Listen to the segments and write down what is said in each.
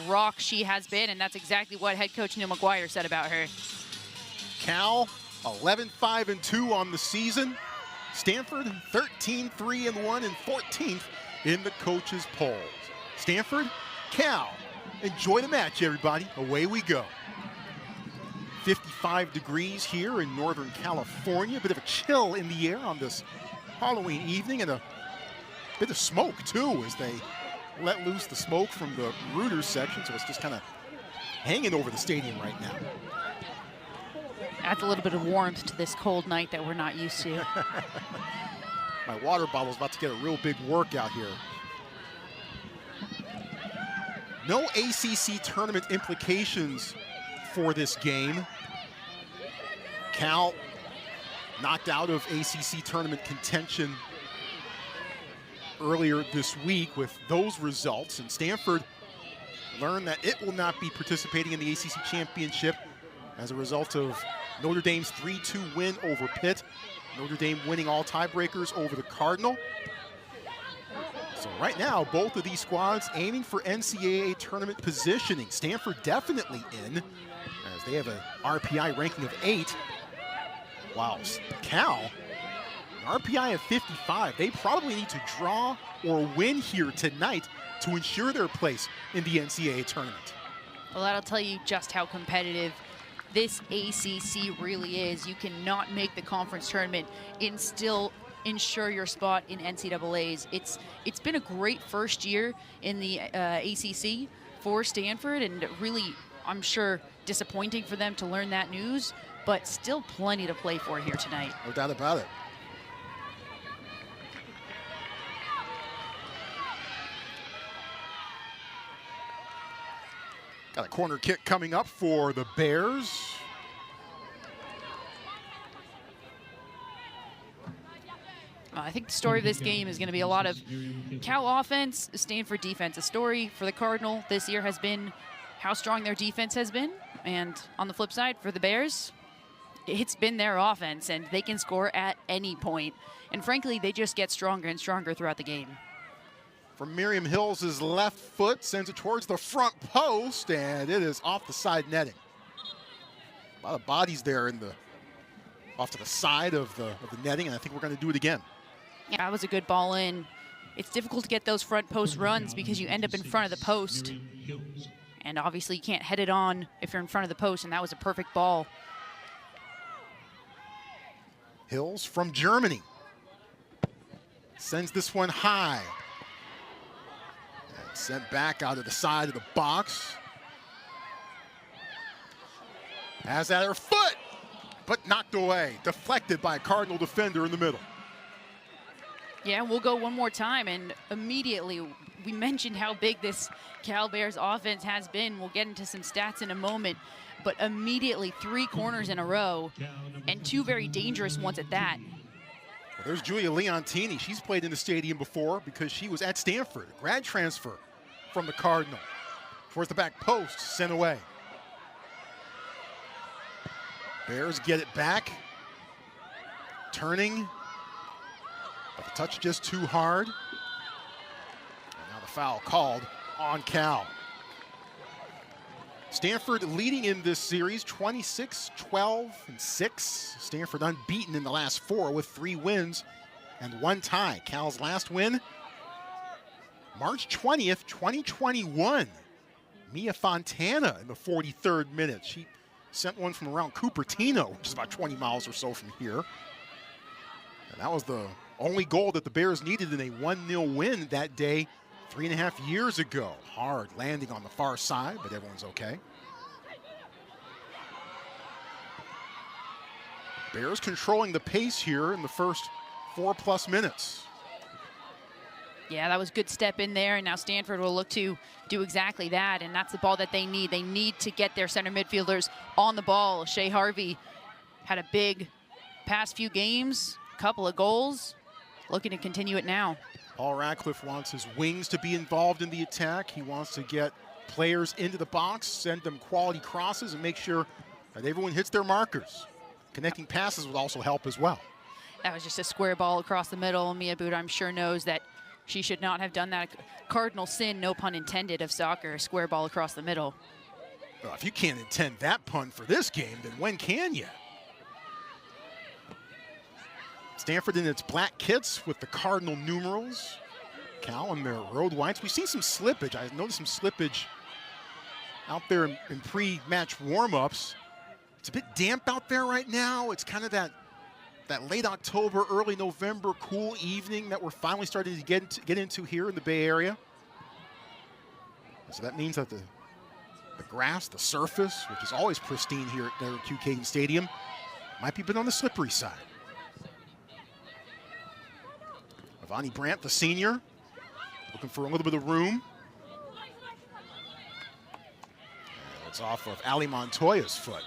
rock she has been, and that's exactly what head coach Neil McGuire said about her. Cal, 11-5-2 on the season. Stanford, 13-3-1 and 14th in the coaches' polls. Stanford, Cal, enjoy the match, everybody. Away we go. 55 degrees here in Northern California. A bit of a chill in the air on this Halloween evening, and a bit of smoke, too, as they let loose the smoke from the Reuters section, so it's just kind of hanging over the stadium right now. Adds a little bit of warmth to this cold night that we're not used to. My water bottle's about to get a real big workout here. No ACC tournament implications for this game. Cal knocked out of ACC tournament contention earlier this week with those results, and Stanford learned that it will not be participating in the ACC championship as a result of Notre Dame's 3-2 win over Pitt. Notre Dame winning all tiebreakers over the Cardinal. So right now, both of these squads aiming for NCAA tournament positioning. Stanford definitely in, as they have an RPI ranking of 8. Wow, Cal, an RPI of 55. They probably need to draw or win here tonight to ensure their place in the NCAA tournament. Well, that'll tell you just how competitive this ACC really is. You cannot make the conference tournament and still ensure your spot in NCAAs. It's been a great first year in the ACC for Stanford, and really, I'm sure, disappointing for them to learn that news, but still plenty to play for here tonight. No doubt about it. Got a corner kick coming up for the Bears. I think the story of this game is going to be a lot of Cal offense, Stanford defense. The story for the Cardinal this year has been how strong their defense has been. And on the flip side, for the Bears, it's been their offense, and they can score at any point. And frankly, they just get stronger and stronger throughout the game. From Miriam Hills' left foot, sends it towards the front post, and it is off the side netting. A lot of bodies there in the off to the side of the netting, and I think we're going to do it again. Yeah, that was a good ball in. It's difficult to get those front post runs because you end up in front of the post. And obviously you can't head it on if you're in front of the post, and that was a perfect ball. Hills from Germany sends this one high. And sent back out of the side of the box. Has at her foot, but knocked away. Deflected by a Cardinal defender in the middle. Yeah, we'll go one more time, and immediately we mentioned how big this Cal Bears offense has been. We'll get into some stats in a moment, but immediately 3 corners in a row, and 2 very dangerous ones at that. Well, there's Julia Leontini. She's played in the stadium before because she was at Stanford, a grad transfer from the Cardinal. Towards the back post, sent away. Bears get it back. Turning. But the touch just too hard. And now the foul called on Cal. Stanford leading in this series, 26-12-6. Stanford unbeaten in the last 4 with 3 wins and 1 tie. Cal's last win, March 20th, 2021. Mia Fontana in the 43rd minute. She sent one from around Cupertino, which is about 20 miles or so from here. And that was the only goal that the Bears needed in a 1-0 win that day 3.5 years ago. Hard landing on the far side, but everyone's okay. Bears controlling the pace here in the first 4+ minutes. Yeah, that was a good step in there, and now Stanford will look to do exactly that, and that's the ball that they need. They need to get their center midfielders on the ball. Shea Harvey had a big past few games, couple of goals, looking to continue it now. Paul Radcliffe wants his wings to be involved in the attack. He wants to get players into the box, send them quality crosses, and make sure that everyone hits their markers. Connecting passes would also help as well. That was just a square ball across the middle. Mia Buda, I'm sure, knows that she should not have done that. cardinal sin, no pun intended, of soccer, a square ball across the middle. Well, if you can't intend that pun for this game, then when can you? Stanford in its black kits with the Cardinal numerals. Cal in their road whites. We've seen some slippage. I noticed some slippage out there in pre-match warm-ups. It's a bit damp out there right now. It's kind of that late October, early November cool evening that we're finally starting to get into here in the Bay Area. So that means that the grass, the surface, which is always pristine here at QCaden Stadium, might be a bit on the slippery side. Avani Brandt, the senior, looking for a little bit of room. And it's off of Ali Montoya's foot.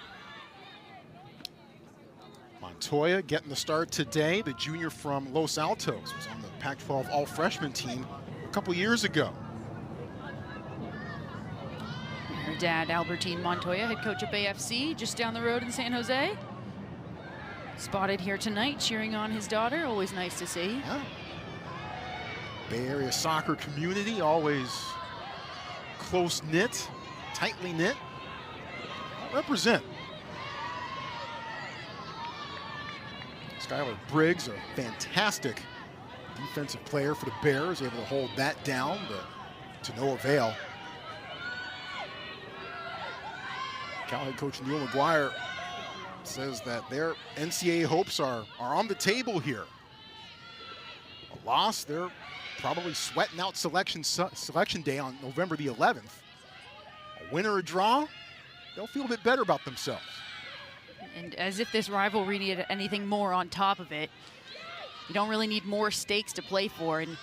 Montoya getting the start today. The junior from Los Altos was on the Pac-12 all-freshman team a couple years ago. Her dad, Albertine Montoya, head coach of AFC, just down the road in San Jose. Spotted here tonight, cheering on his daughter. Always nice to see. Yeah. Bay Area soccer community, always close-knit, tightly knit. Represent. Skylar Briggs, a fantastic defensive player for the Bears, able to hold that down, but to no avail. Cal head coach Neil McGuire says that their NCAA hopes are on the table here. A loss, they're probably sweating out selection day on November the 11th. A win or a draw, they'll feel a bit better about themselves. And as if this rivalry needed anything more on top of it, you don't really need more stakes to play for. And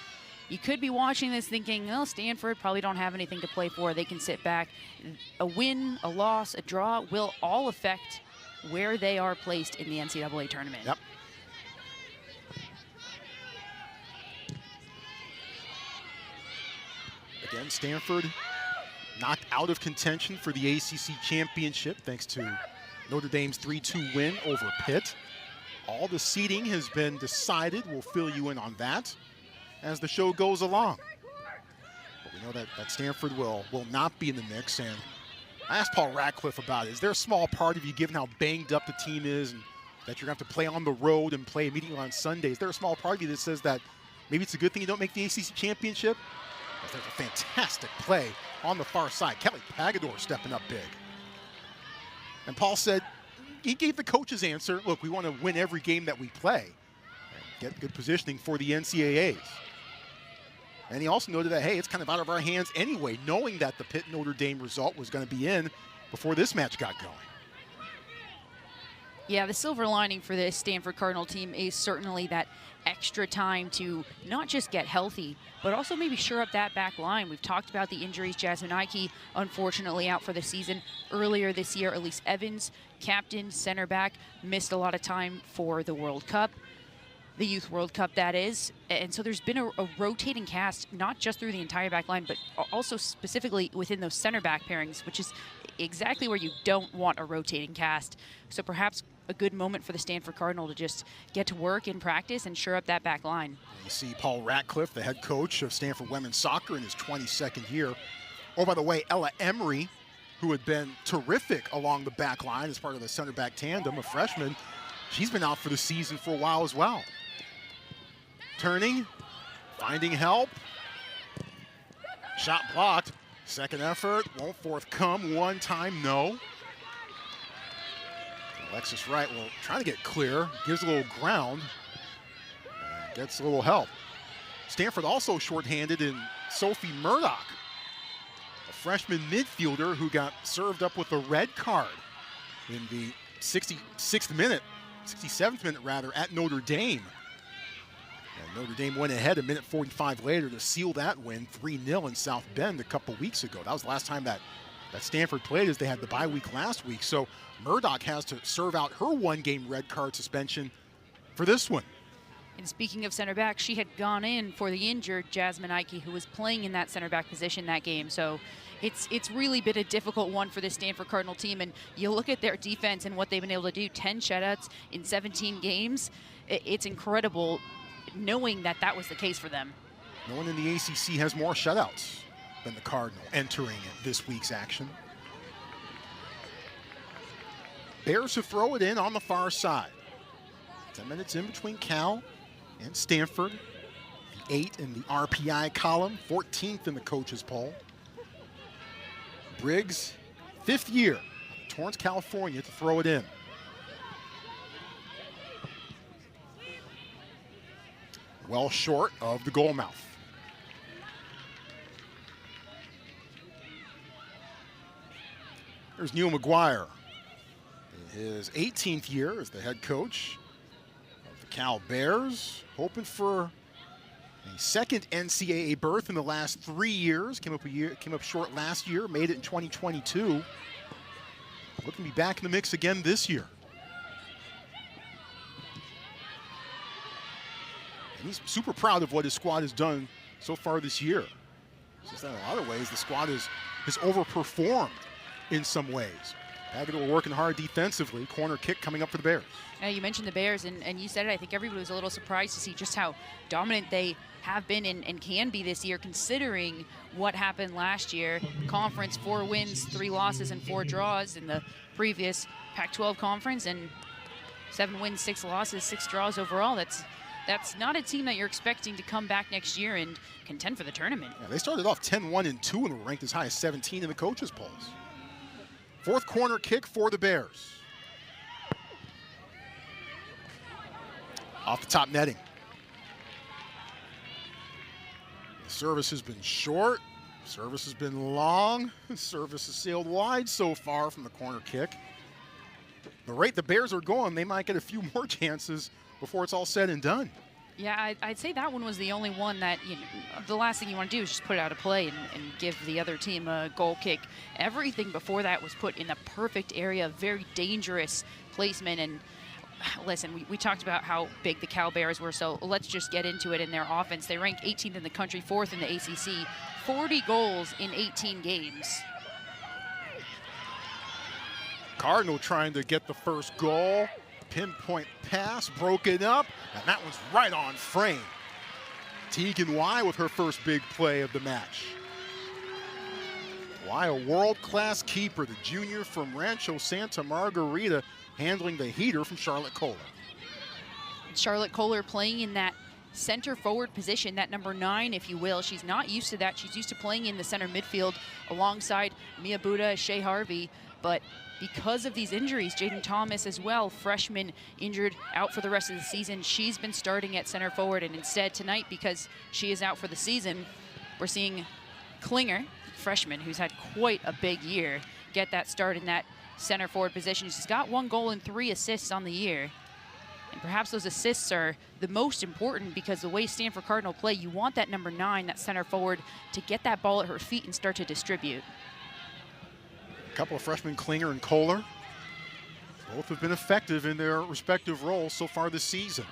you could be watching this thinking, well, Stanford probably don't have anything to play for. They can sit back. A win, a loss, a draw will all affect where they are placed in the NCAA tournament. Yep. Again, Stanford knocked out of contention for the ACC championship thanks to Notre Dame's 3-2 win over Pitt. All the seeding has been decided. We'll fill you in on that as the show goes along. But we know that Stanford will not be in the mix. And I asked Paul Ratcliffe about it. Is there a small part of you, given how banged up the team is and that you're going to have to play on the road and play immediately on Sunday, is there a small part of you that says that maybe it's a good thing you don't make the ACC championship? Because there's a fantastic play on the far side. Kelly Pagador stepping up big. And Paul said, he gave the coach's answer, look, we want to win every game that we play and get good positioning for the NCAAs. And he also noted that, hey, it's kind of out of our hands anyway, knowing that the Pitt-Notre Dame result was going to be in before this match got going. Yeah, the silver lining for this Stanford Cardinal team is certainly that extra time to not just get healthy, but also maybe shore up that back line. We've talked about the injuries. Jasmine Ike, unfortunately, out for the season. Earlier this year, Elise Evans, captain, center back, missed a lot of time for the World Cup. The Youth World Cup, that is. And so there's been a rotating cast, not just through the entire back line, but also specifically within those center back pairings, which is exactly where you don't want a rotating cast. So perhaps a good moment for the Stanford Cardinal to just get to work in practice and shore up that back line. You see Paul Ratcliffe, the head coach of Stanford women's soccer in his 22nd year. Oh, by the way, Ella Emery, who had been terrific along the back line as part of the center back tandem, a freshman, she's been out for the season for a while as well. Turning, finding help. Shot blocked. Second effort, won't forthcome. One time, no. Alexis Wright will try to get clear, gives a little ground, and gets a little help. Stanford also shorthanded in Sophie Murdoch, a freshman midfielder who got served up with a red card in the 67th minute rather, at Notre Dame. And Notre Dame went ahead a minute 45 later to seal that win 3-0 in South Bend a couple weeks ago. That was the last time that Stanford played, as they had the bye week last week. So Murdoch has to serve out her one-game red card suspension for this one. And speaking of center back, she had gone in for the injured Jasmine Ike, who was playing in that center back position that game. So it's really been a difficult one for the Stanford Cardinal team. And you look at their defense and what they've been able to do, 10 shutouts in 17 games. It's incredible knowing that that was the case for them. No one in the ACC has more shutouts than the Cardinal entering this week's action. Bears to throw it in on the far side. 10 minutes in between Cal and Stanford. The 8 in the RPI column, 14th in the coaches poll. Briggs, 5th year, Torrance, California, to throw it in. Well short of the goal mouth. There's Neil McGuire, in his 18th year as the head coach of the Cal Bears, hoping for a second NCAA berth in the last 3 years. Came up short last year, made it in 2022. Looking to be back in the mix again this year. And he's super proud of what his squad has done so far this year. It's just that in a lot of ways, the squad has overperformed in some ways. Pagano working hard defensively. Corner kick coming up for the Bears. You mentioned the Bears, and you said it. I think everybody was a little surprised to see just how dominant they have been and can be this year, considering what happened last year. Conference, 4 wins, 3 losses, and 4 draws in the previous Pac-12 conference, and 7 wins, 6 losses, 6 draws overall. That's not a team that you're expecting to come back next year and contend for the tournament. Yeah, they started off 10-1-2 and were ranked as high as 17 in the coaches' polls. 4th corner kick for the Bears. Off the top netting. The service has been short. Service has been long. Service has sailed wide so far from the corner kick. The rate the Bears are going, they might get a few more chances before it's all said and done. Yeah, I'd say that one was the only one that, the last thing you want to do is just put it out of play and give the other team a goal kick. Everything before that was put in the perfect area, very dangerous placement. And listen, we talked about how big the Cal Bears were, so let's just get into it in their offense. They ranked 18th in the country, 4th in the ACC, 40 goals in 18 games. Cardinal trying to get the first goal. Pinpoint pass, broken up, and that one's right on frame. Tegan Y with her first big play of the match. Y, a world-class keeper, the junior from Rancho Santa Margarita, handling the heater from Charlotte Kohler. Charlotte Kohler playing in that center forward position, that number 9, if you will. She's not used to that. She's used to playing in the center midfield alongside Mia Buda, Shea Harvey, but because of these injuries, Jaden Thomas as well, freshman, injured, out for the rest of the season. She's been starting at center forward, and instead tonight, because she is out for the season, we're seeing Klinger, freshman, who's had quite a big year, get that start in that center forward position. She's got 1 goal and 3 assists on the year. And perhaps those assists are the most important, because the way Stanford Cardinal play, you want that number 9, that center forward, to get that ball at her feet and start to distribute. A couple of freshmen, Klinger and Kohler. Both have been effective in their respective roles so far this season.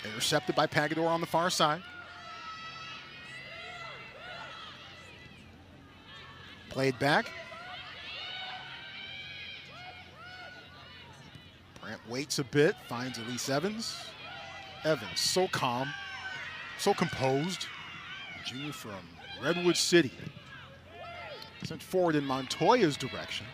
Intercepted by Pagador on the far side. Played back. Brandt waits a bit, finds Elise Evans. Evans, so calm, so composed. Junior from Redwood City. Sent forward in Montoya's direction.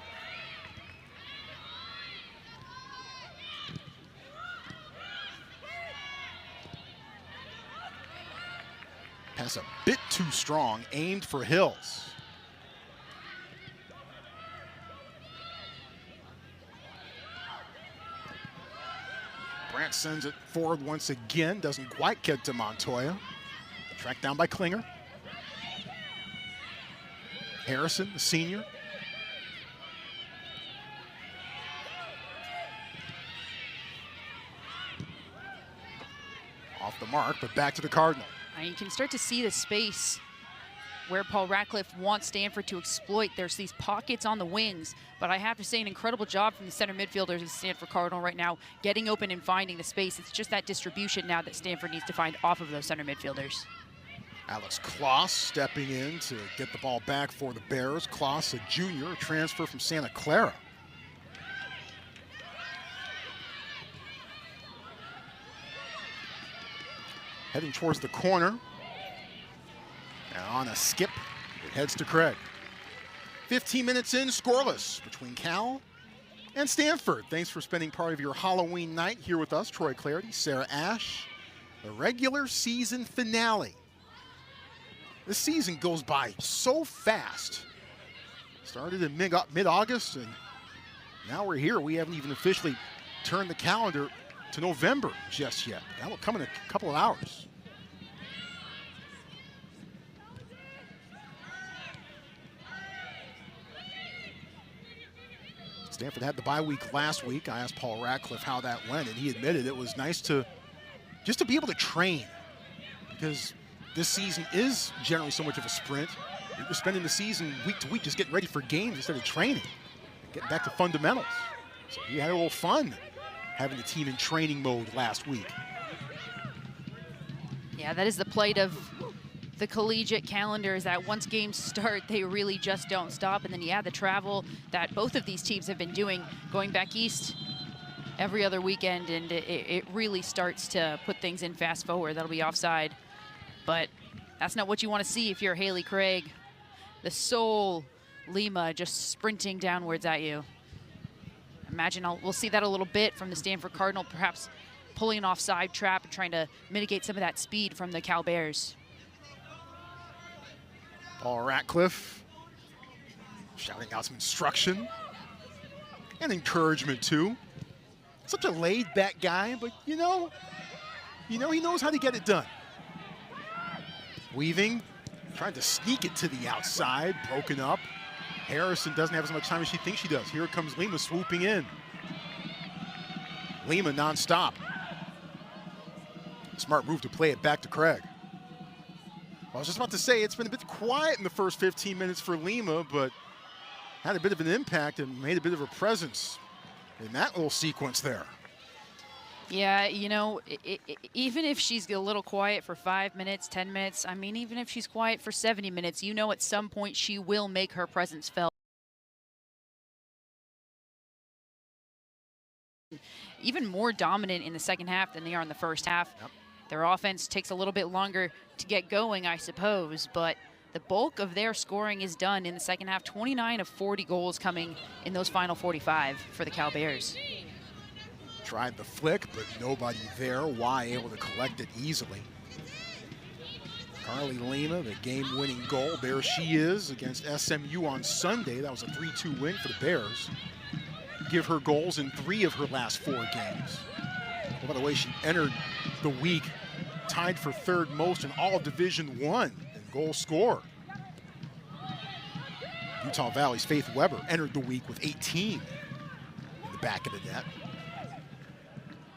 Pass a bit too strong, aimed for Hills. Brandt sends it forward once again, doesn't quite get to Montoya. Tracked down by Klinger. Harrison, the senior. Off the mark, but back to the Cardinal. You can start to see the space where Paul Ratcliffe wants Stanford to exploit. There's these pockets on the wings, but I have to say an incredible job from the center midfielders of Stanford Cardinal right now, getting open and finding the space. It's just that distribution now that Stanford needs to find off of those center midfielders. Alex Kloss stepping in to get the ball back for the Bears. Kloss, a junior, a transfer from Santa Clara. heading towards the corner. And on a skip, it heads to Craig. 15 minutes in, scoreless between Cal and Stanford. Thanks for spending part of your Halloween night here with us. Troy Clarity, Sarah Ash. The regular season finale. This season goes by so fast. Started in mid-August, and now we're here. We haven't even officially turned the calendar to November just yet. That will come in a couple of hours. Stanford had the bye week last week. I asked Paul Ratcliffe how that went, and he admitted it was nice just to be able to train, because this season is generally so much of a sprint. You're spending the season week to week just getting ready for games instead of training, getting back to fundamentals. So he had a little fun having the team in training mode last week. Yeah, that is the plight of the collegiate calendar, is that once games start, they really just don't stop. And then, yeah, the travel that both of these teams have been doing, going back east every other weekend, and it really starts to put things in fast forward. That'll be offside. But that's not what you want to see if you're Haley Craig. The Soul Lima just sprinting downwards at you. Imagine we'll see that a little bit from the Stanford Cardinal, perhaps pulling an offside trap and trying to mitigate some of that speed from the Cal Bears. Paul Ratcliffe shouting out some instruction and encouragement too. Such a laid-back guy, but you know, he knows how to get it done. Weaving, trying to sneak it to the outside, broken up. Harrison doesn't have as much time as she thinks she does. Here comes Lima swooping in. Lima nonstop. Smart move to play it back to Craig. I was just about to say, it's been a bit quiet in the first 15 minutes for Lima, but had a bit of an impact and made a bit of a presence in that little sequence there. Yeah, you know, even if she's a little quiet for 5 minutes, 10 minutes, I mean, even if she's quiet for 70 minutes, you know at some point she will make her presence felt. Even more dominant in the second half than they are in the first half. Yep. Their offense takes a little bit longer to get going, I suppose, but the bulk of their scoring is done in the second half. 29 of 40 goals coming in those final 45 for the Cal Bears. Tried the flick, but nobody there. Y able to collect it easily. Carly Lima, the game-winning goal. There she is against SMU on Sunday. That was a 3-2 win for the Bears. Give her goals in 3 of her last 4 games. Well, by the way, she entered the week tied for 3rd most in all of Division I in goals scored. Utah Valley's Faith Weber entered the week with 18 in the back of the net.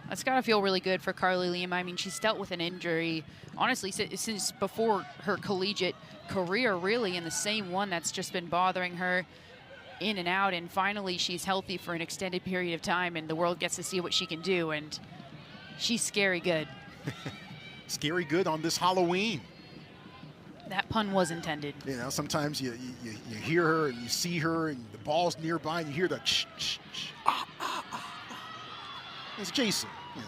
That's got to feel really good for Carly Lima. I mean, she's dealt with an injury, honestly, since before her collegiate career, really, and the same one that's just been bothering her in and out. And finally, she's healthy for an extended period of time, and the world gets to see what she can do. And she's scary good. Scary good on this Halloween. That pun was intended. You know, sometimes you hear her and you see her and the ball's nearby and you hear the ch. It's Jason, you know,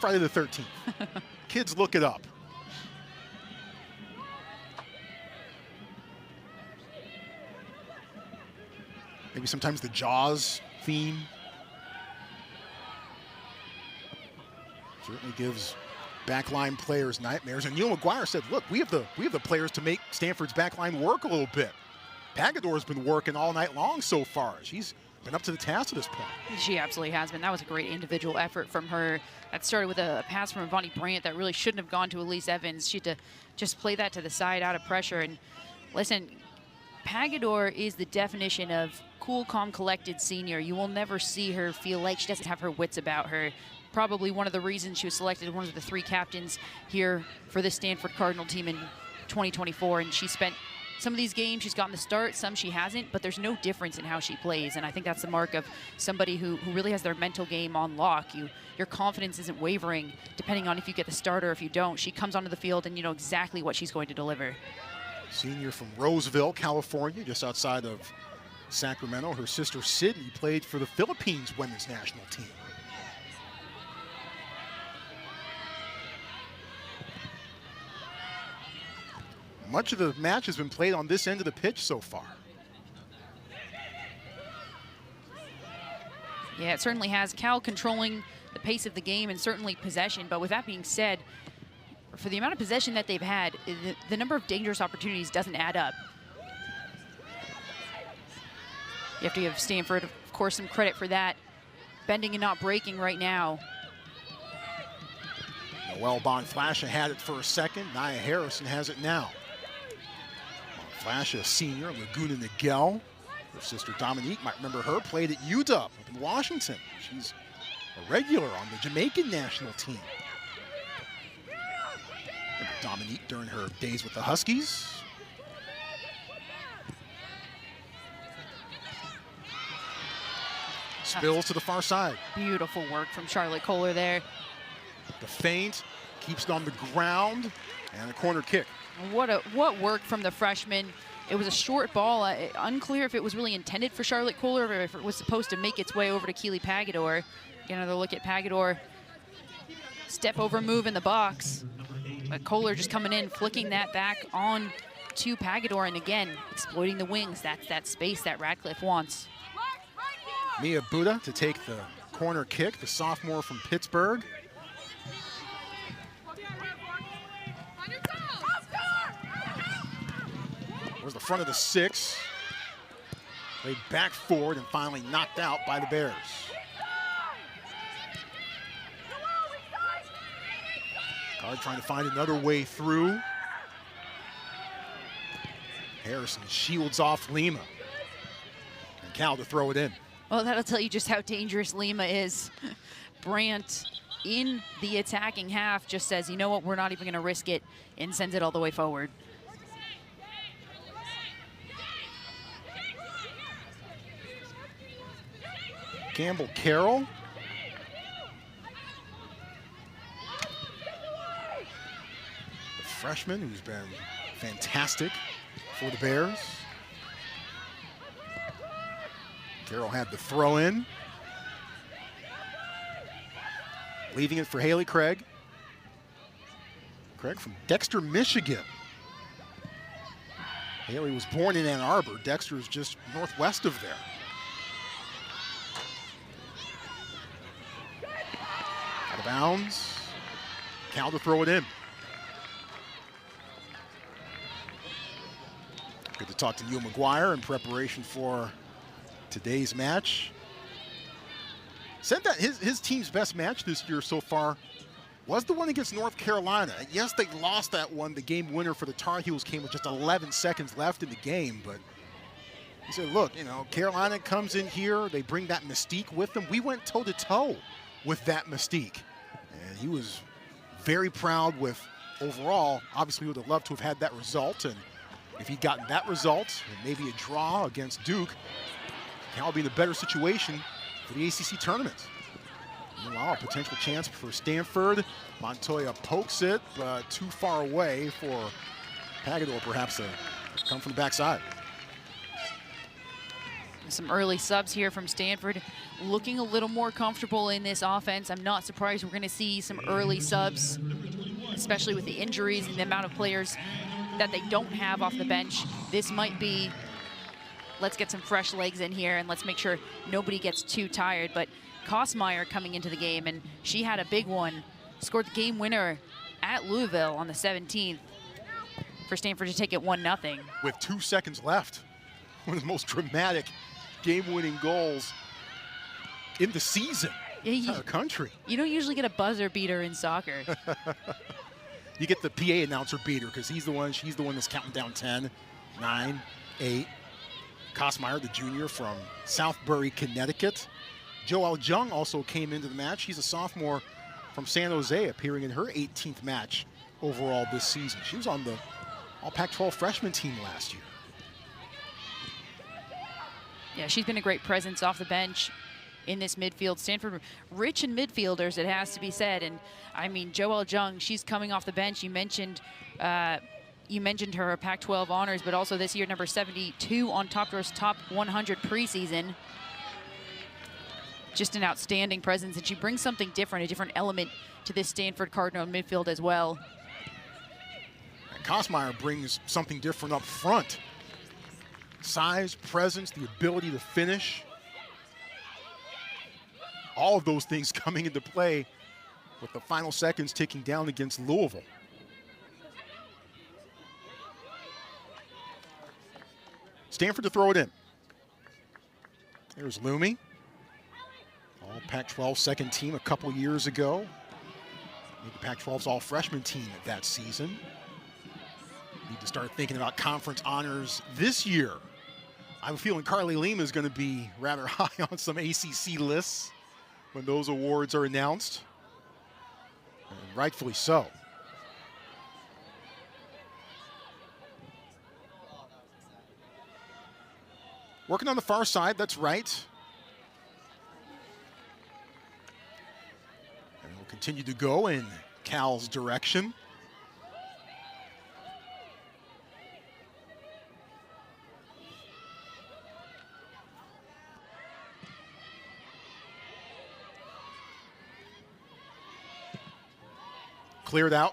Friday the 13th. Kids, look it up. Maybe sometimes the Jaws theme. Certainly gives backline players nightmares. And Neil McGuire said, look, we have the players to make Stanford's backline work a little bit. Pagador's been working all night long so far. She's been up to the task at this point. She absolutely has been. That was a great individual effort from her. That started with a pass from Vonnie Bryant that really shouldn't have gone to Elise Evans. She had to just play that to the side out of pressure. And listen, Pagador is the definition of cool, calm, collected senior. You will never see her feel like she doesn't have her wits about her. Probably one of the reasons she was selected one of the 3 captains here for the Stanford Cardinal team in 2024. And she spent some of these games, she's gotten the start, some she hasn't, but there's no difference in how she plays. And I think that's the mark of somebody who really has their mental game on lock. Your confidence isn't wavering depending on if you get the start or if you don't. She comes onto the field and you know exactly what she's going to deliver. Senior from Roseville, California, just outside of Sacramento. Her sister Sydney played for the Philippines women's national team. Much of the match has been played on this end of the pitch so far. Yeah, it certainly has. Cal controlling the pace of the game and certainly possession. But with that being said, for the amount of possession that they've had, the number of dangerous opportunities doesn't add up. You have to give Stanford, of course, some credit for that. Bending and not breaking right now. Noelle Bonflasha had it for a second. Nia Harrison has it now. Bonflasha, a senior, Laguna Niguel. Her sister Dominique, might remember her, played at UW up in Washington. She's a regular on the Jamaican national team. Remember Dominique during her days with the Huskies. Spills to the far side. Beautiful work from Charlotte Kohler there. The feint, keeps it on the ground, and a corner kick. What work from the freshman. It was a short ball. Unclear if it was really intended for Charlotte Kohler or if it was supposed to make its way over to Keely Pagador. Get another look at Pagador. Step over move in the box. But Kohler just coming in, flicking that back on to Pagador, and again, exploiting the wings. That's that space that Radcliffe wants. Mia Buddha to take the corner kick, the sophomore from Pittsburgh. There's the front of the 6. Played back forward and finally knocked out by the Bears. Guard trying to find another way through. Harrison shields off Lima. And Cal to throw it in. Well, that'll tell you just how dangerous Lima is. Brandt in the attacking half just says, you know what, we're not even going to risk it, and sends it all the way forward. Campbell Carroll. The freshman who's been fantastic for the Bears. Carroll had the throw in. Leaving it for Haley Craig. Craig from Dexter, Michigan. Haley was born in Ann Arbor. Dexter is just northwest of there. Out of bounds. Cal to throw it in. Good to talk to Neil McGuire in preparation for today's match. Said that his team's best match this year so far was the one against North Carolina. Yes, they lost that one. The game winner for the Tar Heels came with just 11 seconds left in the game, but he said, look, you know, Carolina comes in here, they bring that mystique with them. We went toe-to-toe with that mystique. And he was very proud with overall. Obviously, we would have loved to have had that result, and if he'd gotten that result and maybe a draw against Duke, Cal would be in a better situation for the ACC tournament. Meanwhile, a potential chance for Stanford. Montoya pokes it, but too far away for Pagador perhaps to come from the backside. Some early subs here from Stanford, looking a little more comfortable in this offense. I'm not surprised we're going to see some early subs, especially with the injuries and the amount of players that they don't have off the bench. This might be, let's get some fresh legs in here and let's make sure nobody gets too tired. But Kosmeyer coming into the game, and she had a big one, scored the game winner at Louisville on the 17th for Stanford to take it 1-0. With 2 seconds left. One of the most dramatic game-winning goals in the season in our country. You don't usually get a buzzer beater in soccer. You get the PA announcer beater because she's the one that's counting down 10, 9, 8. Kosmeyer, the junior from Southbury, Connecticut. Joelle Jung also came into the match. She's a sophomore from San Jose, appearing in her 18th match overall this season. She was on the All-Pac-12 freshman team last year. Yeah, she's been a great presence off the bench in this midfield. Stanford rich in midfielders, it has to be said. And I mean, Joelle Jung, she's coming off the bench. You mentioned her Pac-12 honors, but also this year number 72 on Top Draw's Top 100 preseason. Just an outstanding presence, and she brings something different, a different element to this Stanford Cardinal midfield as well. And Kosmeyer brings something different up front. Size, presence, the ability to finish. All of those things coming into play with the final seconds ticking down against Louisville. Stanford to throw it in. There's Lumi. All Pac-12 second team a couple years ago. Maybe Pac-12's all freshman team that season. Need to start thinking about conference honors this year. I have a feeling Carly Lima is going to be rather high on some ACC lists when those awards are announced. And rightfully so. Working on the far side, that's right. And we'll continue to go in Cal's direction. Cleared out.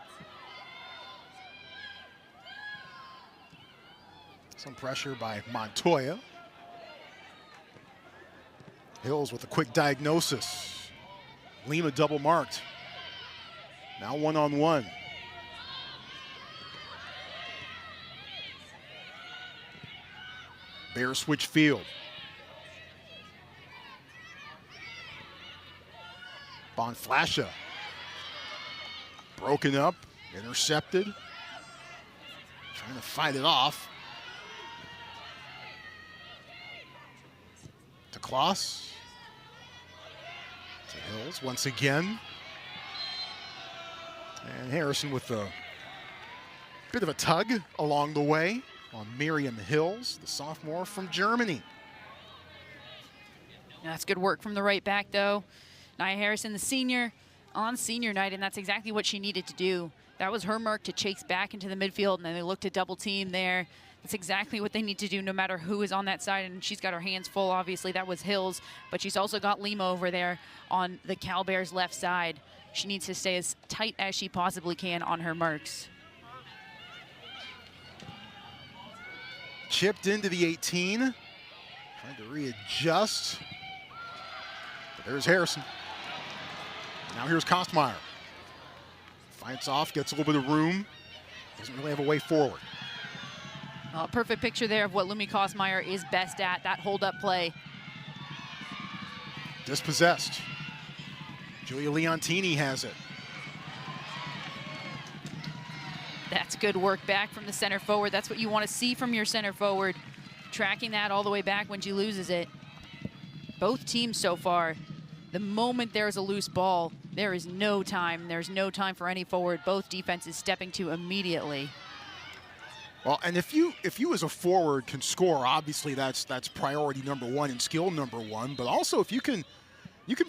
Some pressure by Montoya. Hills with a quick diagnosis. Lima double marked. Now one-on-one. Bear switch field. Bonflasha. Broken up, intercepted. Trying to fight it off. To Kloss. To Hills once again. And Harrison with a bit of a tug along the way on Miriam Hills, the sophomore from Germany. That's good work from the right back, though. Nia Harrison, the senior, on senior night, and that's exactly what she needed to do. That was her mark to chase back into the midfield, and then they looked to double team there. That's exactly what they need to do no matter who is on that side, and she's got her hands full, obviously. That was Hills, but she's also got Lima over there on the Cal Bears left side. She needs to stay as tight as she possibly can on her marks. Chipped into the 18. Trying to readjust. But there's Harrison. Now here's Kostmeyer. Fights off, gets a little bit of room. Doesn't really have a way forward. A perfect picture there of what Lumi Kostmeyer is best at, that hold-up play. Dispossessed. Julia Leontini has it. That's good work back from the center forward. That's what you want to see from your center forward. Tracking that all the way back when she loses it. Both teams so far, the moment there's a loose ball, there is no time. There's no time for any forward. Both defenses stepping to immediately. Well, and if you as a forward can score, obviously that's priority number one and skill number one. But also if you can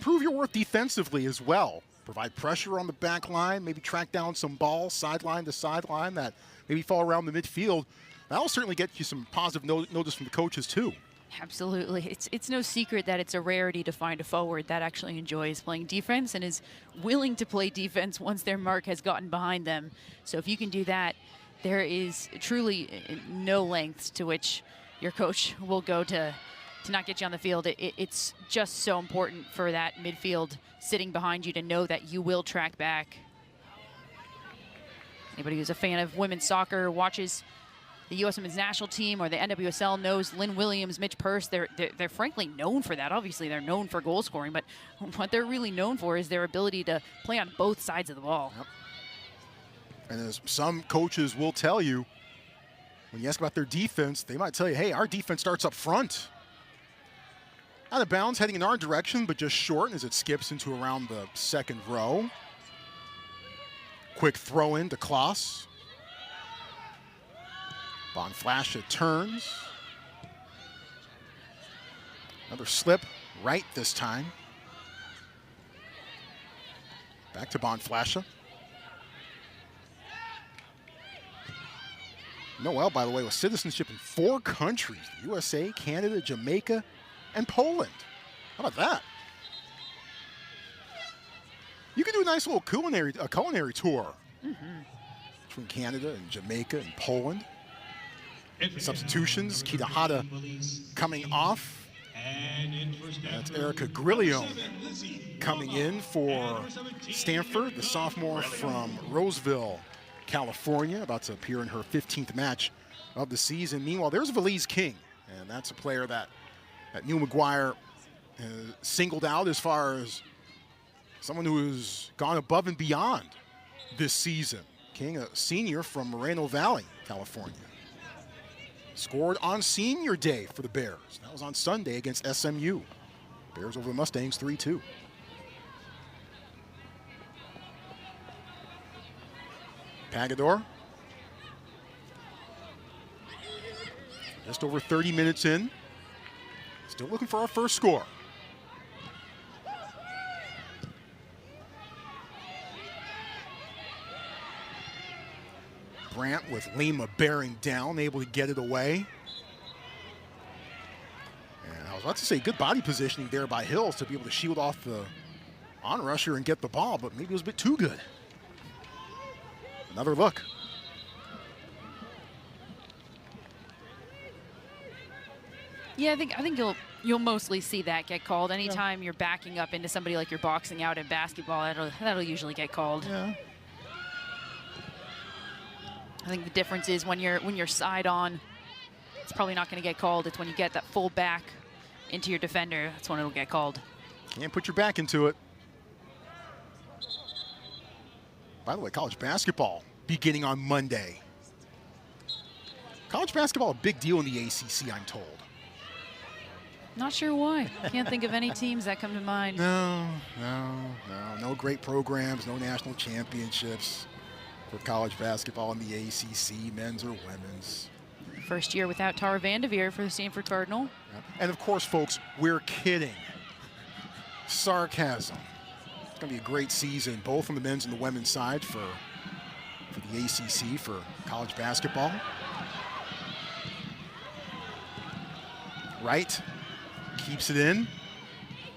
prove your worth defensively as well. Provide pressure on the back line, maybe track down some balls sideline to sideline that maybe fall around the midfield. That'll certainly get you some positive notice from the coaches too. Absolutely. It's no secret that it's a rarity to find a forward that actually enjoys playing defense and is willing to play defense once their mark has gotten behind them. So if you can do that, there is truly no lengths to which your coach will go to not get you on the field. It's just so important for that midfield sitting behind you to know that you will track back. Anybody who's a fan of women's soccer, watches the U.S. Women's National Team or the NWSL knows Lynn Williams, Mitch Purse, they're frankly known for that. Obviously, they're known for goal scoring, but what they're really known for is their ability to play on both sides of the ball. Yep. And as some coaches will tell you, when you ask about their defense, they might tell you, hey, our defense starts up front. Out of bounds, heading in our direction, but just short as it skips into around the second row. Quick throw in to Kloss. Bonflasha turns. Another slip right this time. Back to Bonflasha. Noel, by the way, with citizenship in 4 countries, the USA, Canada, Jamaica, and Poland. How about that? You could do a nice little culinary tour. between Canada and Jamaica and Poland. Substitutions, Kitahara coming off. That's Erica Grillion coming in for Stanford, the sophomore from Roseville, California, about to appear in her 15th match of the season. Meanwhile, there's Valise King, and that's a player that Neil McGuire singled out as far as someone who has gone above and beyond this season. King, a senior from Moreno Valley, California. Scored on senior day for the Bears. That was on Sunday against SMU. Bears over the Mustangs 3-2. Pagador. Just over 30 minutes in. Still looking for our first score. Brandt with Lima bearing down, able to get it away. And I was about to say good body positioning there by Hills to be able to shield off the on-rusher and get the ball, but maybe it was a bit too good. Another look. Yeah, I think you'll mostly see that get called. Anytime you're backing up into somebody like you're boxing out in basketball, that'll usually get called. Yeah. I think the difference is when you're side on, it's probably not going to get called. It's when you get that full back into your defender, that's when it'll get called. Can't put your back into it. By the way, college basketball beginning on Monday. College basketball a big deal in the ACC, I'm told. Not sure why. Can't think of any teams that come to mind. No great programs, no national championships for college basketball in the ACC, men's or women's. First year without Tara Vanderveer for the Stanford Cardinal. And of course, folks, we're kidding. Sarcasm. It's going to be a great season, both on the men's and the women's side for the ACC, for college basketball. Wright keeps it in,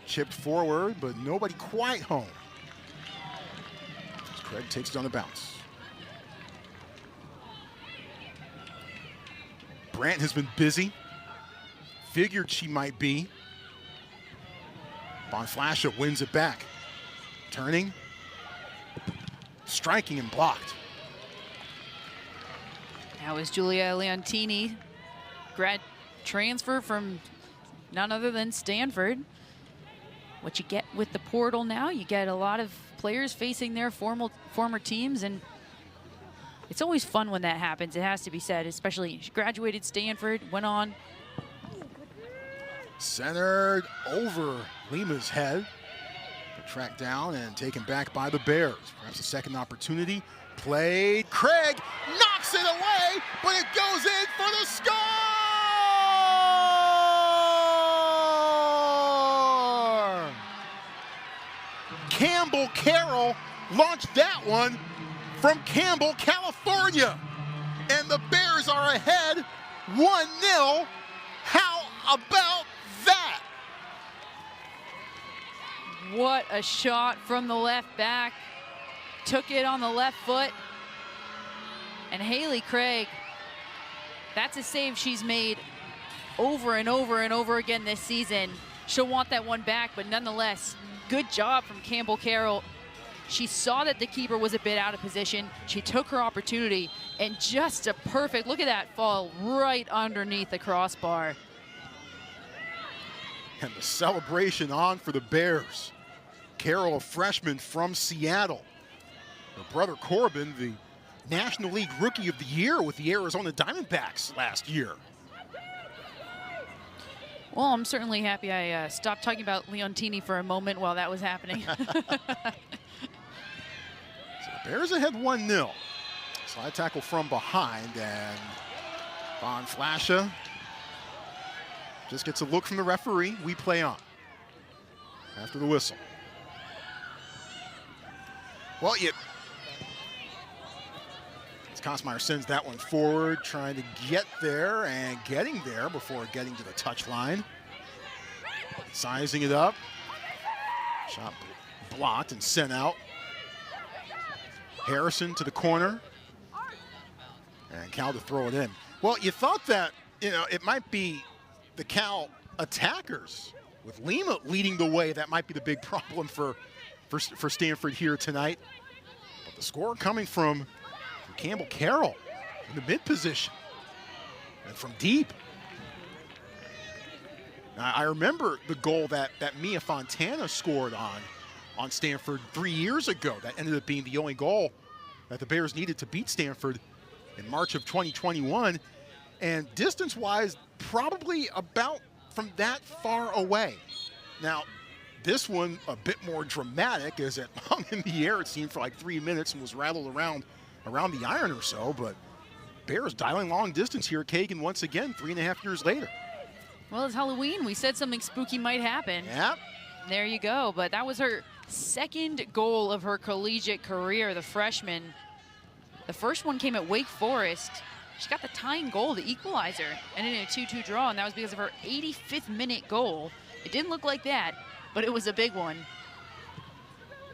chipped forward, but nobody quite home. As Craig takes it on the bounce. Brandt has been busy. Figured she might be. Bonflasha wins it back. Turning. Striking and blocked. That was Julia Leontini, grad transfer from none other than Stanford. What you get with the portal now, you get a lot of players facing their former teams, and it's always fun when that happens, it has to be said, especially she graduated Stanford, went on. Centered over Lima's head. Tracked down and taken back by the Bears. Perhaps a second opportunity. Played. Craig knocks it away, but it goes in for the score! Campbell Carroll launched that one from Campbell, California. And the Bears are ahead 1-0. How about that? What a shot from the left back. Took it on the left foot. And Haley Craig, that's a save she's made over and over and over again this season. She'll want that one back, but nonetheless, good job from Campbell Carroll. She saw that the keeper was a bit out of position. She took her opportunity, and just a perfect, look at that fall right underneath the crossbar. And the celebration on for the Bears. Carroll, a freshman from Seattle. Her brother Corbin, the National League Rookie of the Year with the Arizona Diamondbacks last year. Well, I'm certainly happy I stopped talking about Leontini for a moment while that was happening. So the Bears ahead 1-0. Slide tackle from behind, and Bonflasha just gets a look from the referee. We play on after the whistle. Well, Kosmeyer sends that one forward, trying to get there and getting there before getting to the touchline. Sizing it up. Shot blocked and sent out. Harrison to the corner. And Cal to throw it in. Well, you thought that, it might be the Cal attackers with Lima leading the way. That might be the big problem for Stanford here tonight. But the score coming from Campbell Carroll in the mid position and from deep. Now, I remember the goal that Mia Fontana scored on Stanford 3 years ago. That ended up being the only goal that the Bears needed to beat Stanford in March of 2021. And distance-wise, probably about from that far away. Now, this one a bit more dramatic as it hung in the air, it seemed, for like 3 minutes and was rattled around the iron or so. But Bears dialing long distance here at Kagan once again, 3.5 years later. Well, it's Halloween. We said something spooky might happen. Yep. There you go. But that was her second goal of her collegiate career, the freshman. The first one came at Wake Forest. She got the tying goal, the equalizer, and in a 2-2 draw, and that was because of her 85th minute goal. It didn't look like that, but it was a big one.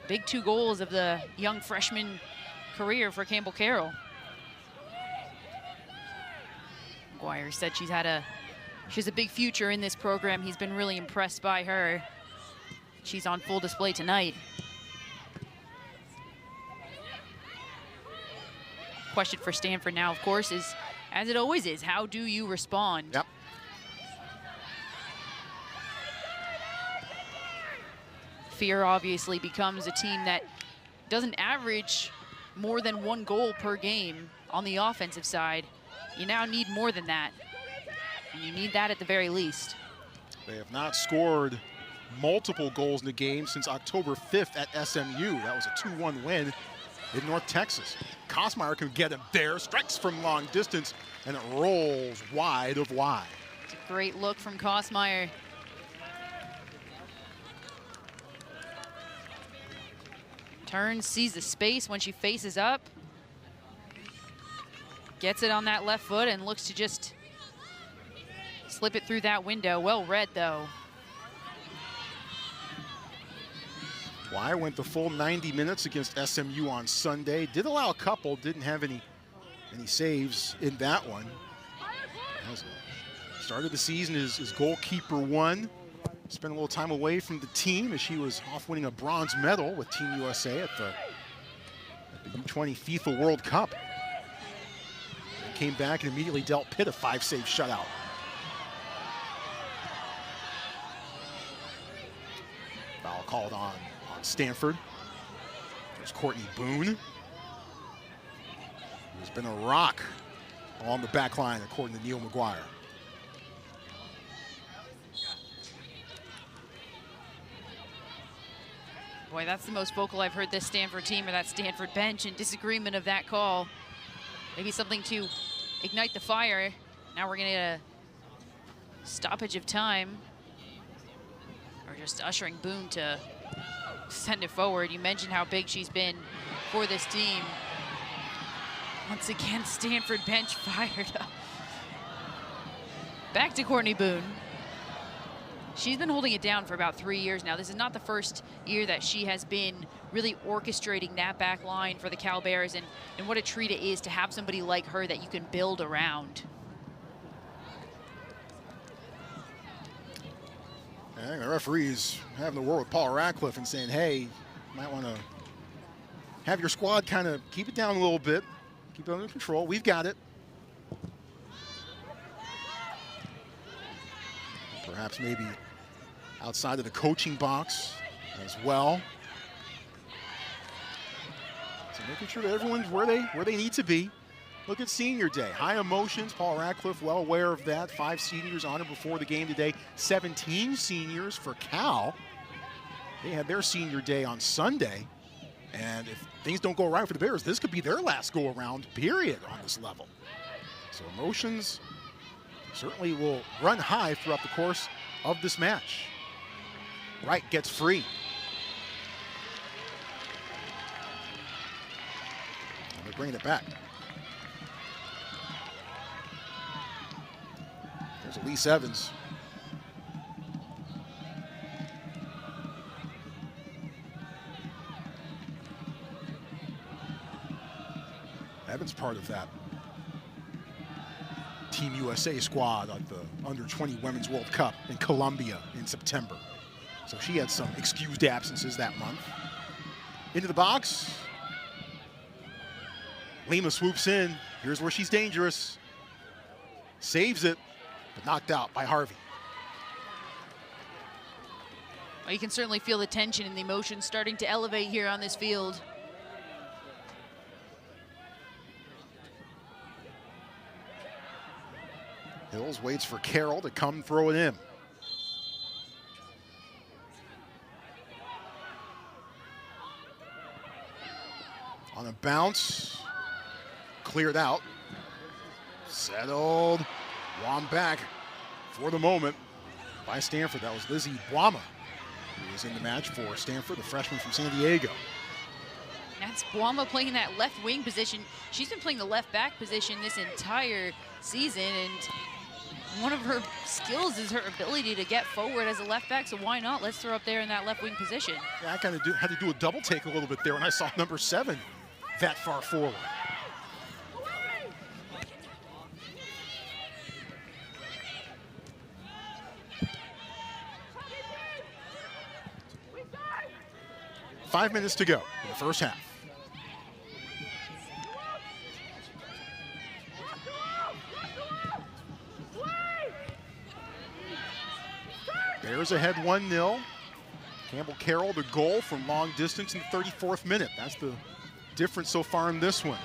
Big 2 goals of the young freshman career for Campbell Carroll. McGuire said she has a big future in this program. He's been really impressed by her. She's on full display tonight. Question for Stanford now, of course, is, as it always is, how do you respond? Yep. Fear obviously becomes a team that doesn't average more than 1 goal per game on the offensive side. You now need more than that, and you need that at the very least. They have not scored multiple goals in the game since October 5th at SMU. That was a 2-1 win in North Texas. Kosmeyer can get him there, strikes from long distance, and it rolls wide of wide. It's a great look from Kosmeyer. Turns, sees the space when she faces up. Gets it on that left foot and looks to just slip it through that window. Well read, though. Why went the full 90 minutes against SMU on Sunday. Did allow a couple, didn't have any saves in that one. Started the season as goalkeeper 1. Spent a little time away from the team as she was off winning a bronze medal with Team USA at the U20 FIFA World Cup. And came back and immediately dealt Pitt a 5-save shutout. Foul called on Stanford. There's Courtney Boone, who's been a rock along the back line, according to Neil McGuire. Boy, that's the most vocal I've heard this Stanford team or that Stanford bench in disagreement of that call. Maybe something to ignite the fire. Now we're gonna get a stoppage of time. Or just ushering Boone to send it forward. You mentioned how big she's been for this team. Once again, Stanford bench fired up. Back to Courtney Boone. She's been holding it down for about 3 years now. This is not the first year that she has been really orchestrating that back line for the Cal Bears, and what a treat it is to have somebody like her that you can build around. I think the referee's having the word with Paul Radcliffe and saying, hey, you might want to have your squad kind of keep it down a little bit, keep it under control. We've got it. Perhaps maybe outside of the coaching box as well. So making sure that everyone's where they need to be. Look at senior day, high emotions. Paul Radcliffe well aware of that. 5 seniors honored before the game today. 17 seniors for Cal. They had their senior day on Sunday. And if things don't go right for the Bears, this could be their last go around, period, on this level. So emotions certainly will run high throughout the course of this match. Wright gets free. And they're bringing it back. There's Elise Evans. Evans part of that Team USA squad at the Under-20 Women's World Cup in Colombia in September. So she had some excused absences that month. Into the box. Lima swoops in. Here's where she's dangerous. Saves it, but knocked out by Harvey. Well, you can certainly feel the tension and the emotion starting to elevate here on this field. Hills waits for Carroll to come throw it in. On a bounce, cleared out, settled, won back for the moment by Stanford. That was Lizzie Boima, who is in the match for Stanford, the freshman from San Diego. That's Boima playing that left wing position. She's been playing the left back position this entire season, and one of her skills is her ability to get forward as a left back, so why not? Let's throw up there in that left wing position. Yeah, I kind of had to do a double take a little bit there when I saw number 7 that far forward. Five minutes to go in the first half. Bears ahead 1-0. Campbell Carroll, the goal from long distance in the 34th minute. That's the difference so far in this one.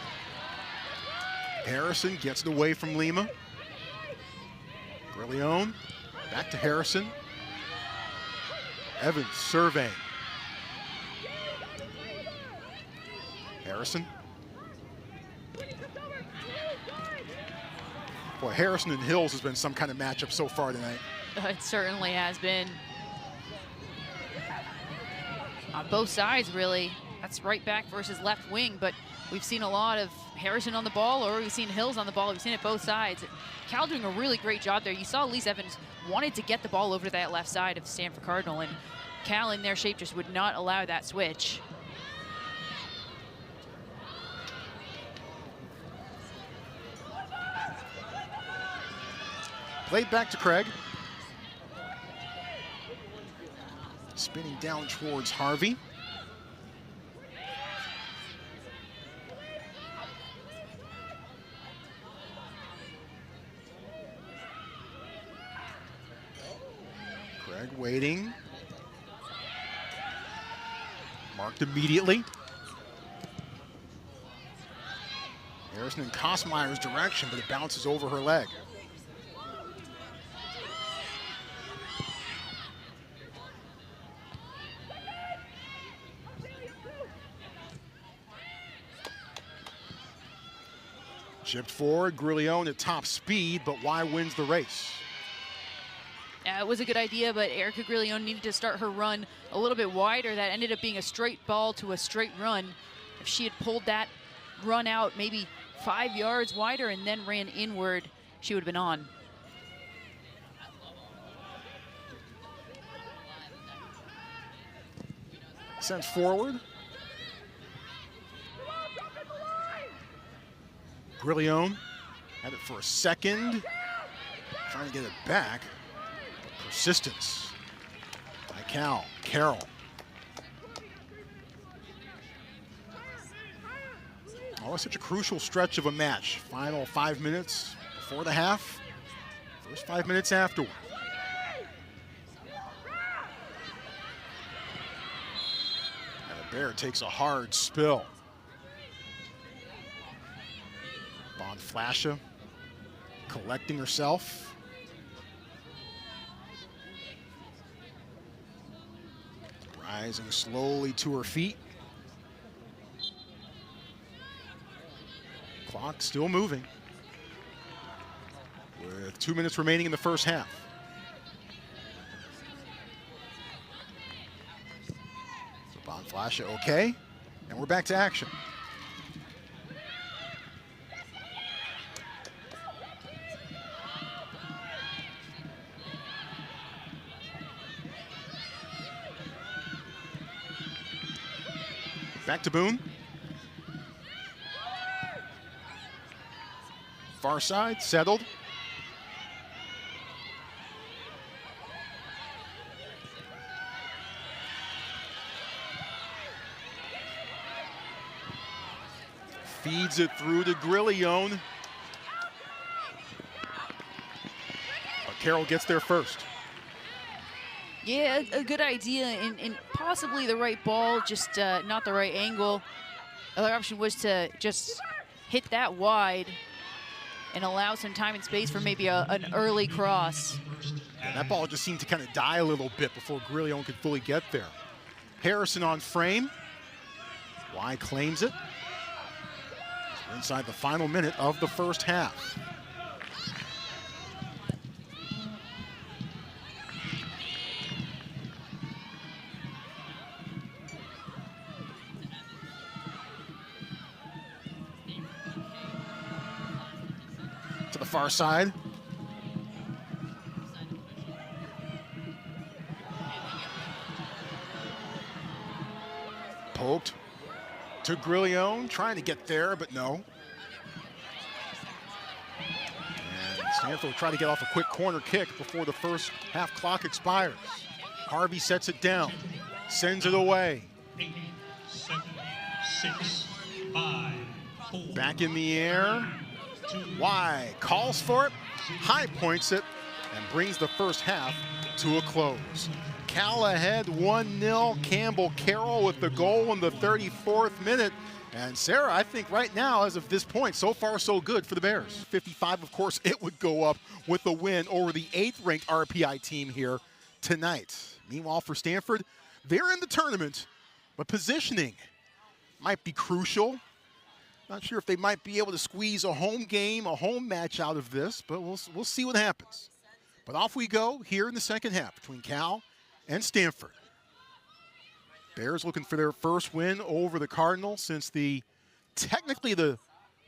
Harrison gets it away from Lima. Grillione, back to Harrison. Evans surveying. Harrison. Boy, Harrison and Hills has been some kind of matchup so far tonight. It certainly has been. On both sides, really. That's right back versus left wing, but we've seen a lot of Harrison on the ball, or we've seen Hills on the ball. We've seen it both sides. Cal doing a really great job there. You saw Elise Evans wanted to get the ball over to that left side of Stanford Cardinal, and Cal in their shape just would not allow that switch. Played back to Craig. Spinning down towards Harvey. Craig waiting. Marked immediately. Harrison in Kosmeyer's direction, but it bounces over her leg. Chipped forward, Grillione at top speed, but why wins the race? Yeah, it was a good idea, but Erica Grillione needed to start her run a little bit wider. That ended up being a straight ball to a straight run. If she had pulled that run out maybe 5 yards wider and then ran inward, she would have been on. Sent forward. Grillione had it for a second, trying to get it back. Persistence by Carroll. Always such a crucial stretch of a match. Final 5 minutes before the half, first 5 minutes afterward. And the Bear takes a hard spill. Flasha collecting herself. Rising slowly to her feet. Clock still moving. With 2 minutes remaining in the first half. So Flasha okay. And we're back to action. Back to Boone. Far side, settled. Feeds it through to Grillione. But Carroll gets there first. Yeah, a good idea and possibly the right ball, just not the right angle. Other option was to just hit that wide and allow some time and space for maybe an early cross. And that ball just seemed to kind of die a little bit before Grillione could fully get there. Harrison on frame. Y claims it. We're inside the final minute of the first half. To the far side. Poked to Grillione, trying to get there, but no. And Stanford will try to get off a quick corner kick before the first half clock expires. Harvey sets it down, sends it away. 8, 7, 6, 5, 4. Back in the air. Y calls for it, high points it, and brings the first half to a close. Cal ahead 1-0. Campbell Carroll with the goal in the 34th minute. And Sarah, I think right now, as of this point, so far so good for the Bears. 55, of course, it would go up with the win over the 8th-ranked RPI team here tonight. Meanwhile, for Stanford, they're in the tournament, but positioning might be crucial. Not sure if they might be able to squeeze a home game, a home match out of this, but we'll see what happens. But off we go here in the second half between Cal and Stanford. Bears looking for their first win over the Cardinal since technically the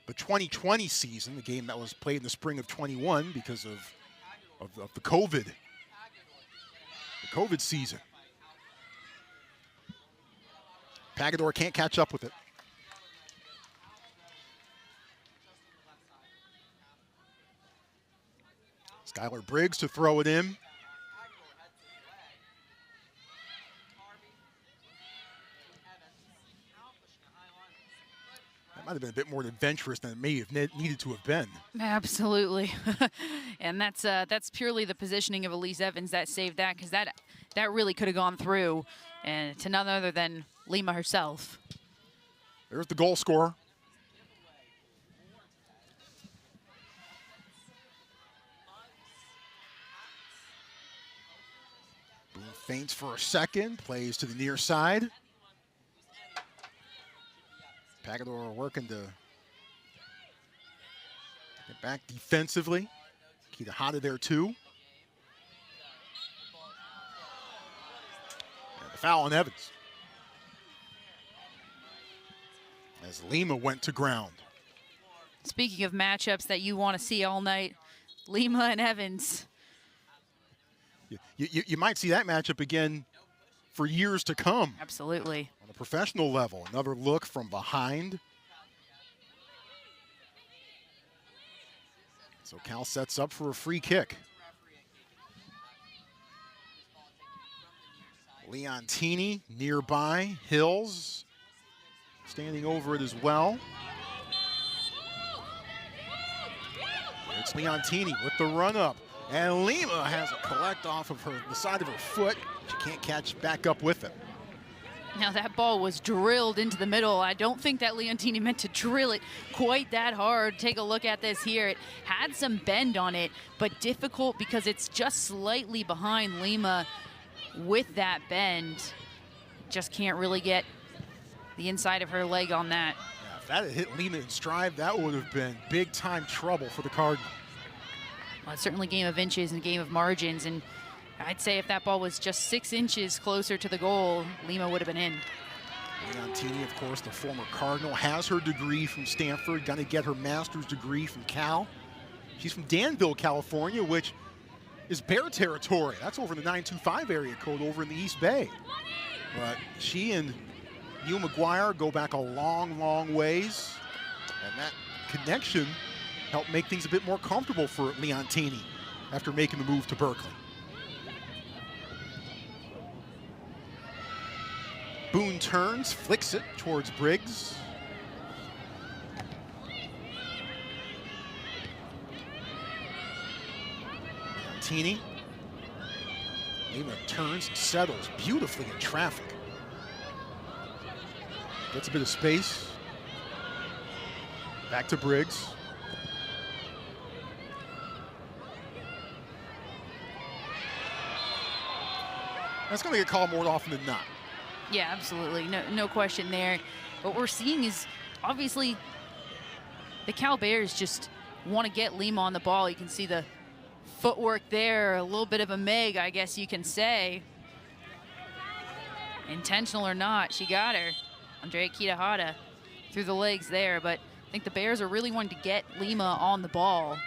2020 season, the game that was played in the spring of 21 because of the COVID season. Pagador can't catch up with it. Skylar Briggs to throw it in. Might have been a bit more adventurous than it may have needed to have been. Absolutely. And that's purely the positioning of Elise Evans that saved that, because that really could have gone through, and to none other than Lima herself. There's the goal scorer. Boone feints for a second, plays to the near side. Pagador working to get back defensively. Kitahata there too. And the foul on Evans. As Lima went to ground. Speaking of matchups that you want to see all night, Lima and Evans. You might see that matchup again for years to come. Absolutely. On a professional level, another look from behind. So Cal sets up for a free kick. Leontini nearby, Hills standing over it as well. It's Leontini with the run up. And Lima has a collect off of the side of her foot. She can't catch back up with it. Now that ball was drilled into the middle. I don't think that Leontini meant to drill it quite that hard. Take a look at this here. It had some bend on it, but difficult because it's just slightly behind Lima with that bend. Just can't really get the inside of her leg on that. Yeah, if that had hit Lima in stride, that would have been big time trouble for the Cardinal. Well, it's certainly a game of inches and a game of margins, and I'd say if that ball was just 6 inches closer to the goal, Lima would have been in. Leontini, of course, the former Cardinal, has her degree from Stanford, going to get her master's degree from Cal. She's from Danville, California, which is Bear territory. That's over in the 925 area code over in the East Bay. But she and Neil McGuire go back a long, long ways, and that connection helped make things a bit more comfortable for Leontini after making the move to Berkeley. Boone turns, flicks it towards Briggs. Martini. Lima turns, settles beautifully in traffic. Gets a bit of space. Back to Briggs. That's going to get called more often than not. Yeah, absolutely. No question there. What we're seeing is obviously the Cal Bears just want to get Lima on the ball. You can see the footwork there, a little bit of a meg, I guess you can say. Intentional or not, she got her. Andrea Kitahara through the legs there, but I think the Bears are really wanting to get Lima on the ball.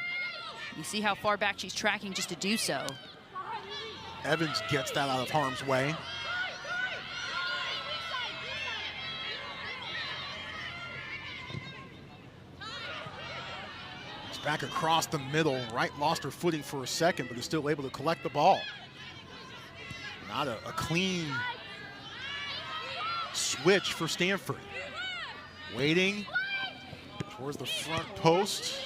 You see how far back she's tracking just to do so. Evans gets that out of harm's way. It's back across the middle. Wright lost her footing for a second, but is still able to collect the ball. Not a clean switch for Stanford. Waiting towards the front post.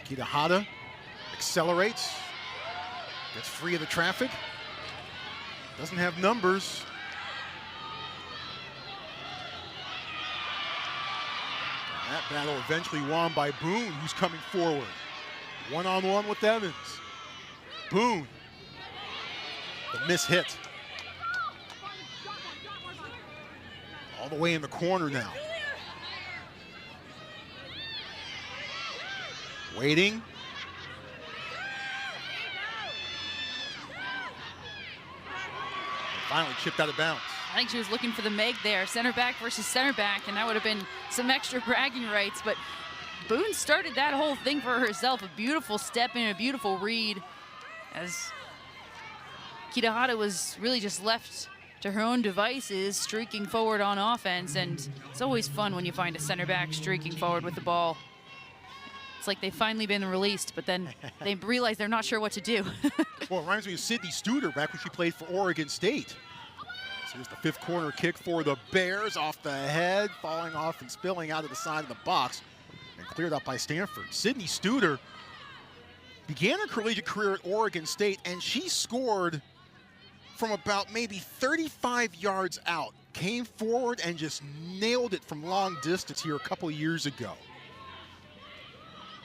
Kitahara accelerates, gets free of the traffic, doesn't have numbers. That battle eventually won by Boone, who's coming forward. One-on-one with Evans. Boone, the miss hit. All the way in the corner now. Waiting. Finally chipped out of bounds. I think she was looking for the meg there, center back versus center back, and that would have been some extra bragging rights, but Boone started that whole thing for herself. A beautiful step in, a beautiful read, as Kitahara was really just left to her own devices, streaking forward on offense, and it's always fun when you find a center back streaking forward with the ball. It's like they've finally been released, but then they realize they're not sure what to do. Well, it reminds me of Sydney Studer back when she played for Oregon State. So here's the fifth corner kick for the Bears, off the head, falling off and spilling out of the side of the box, and cleared up by Stanford. Sydney Studer began her collegiate career at Oregon State, and she scored from about maybe 35 yards out. Came forward and just nailed it from long distance here a couple of years ago.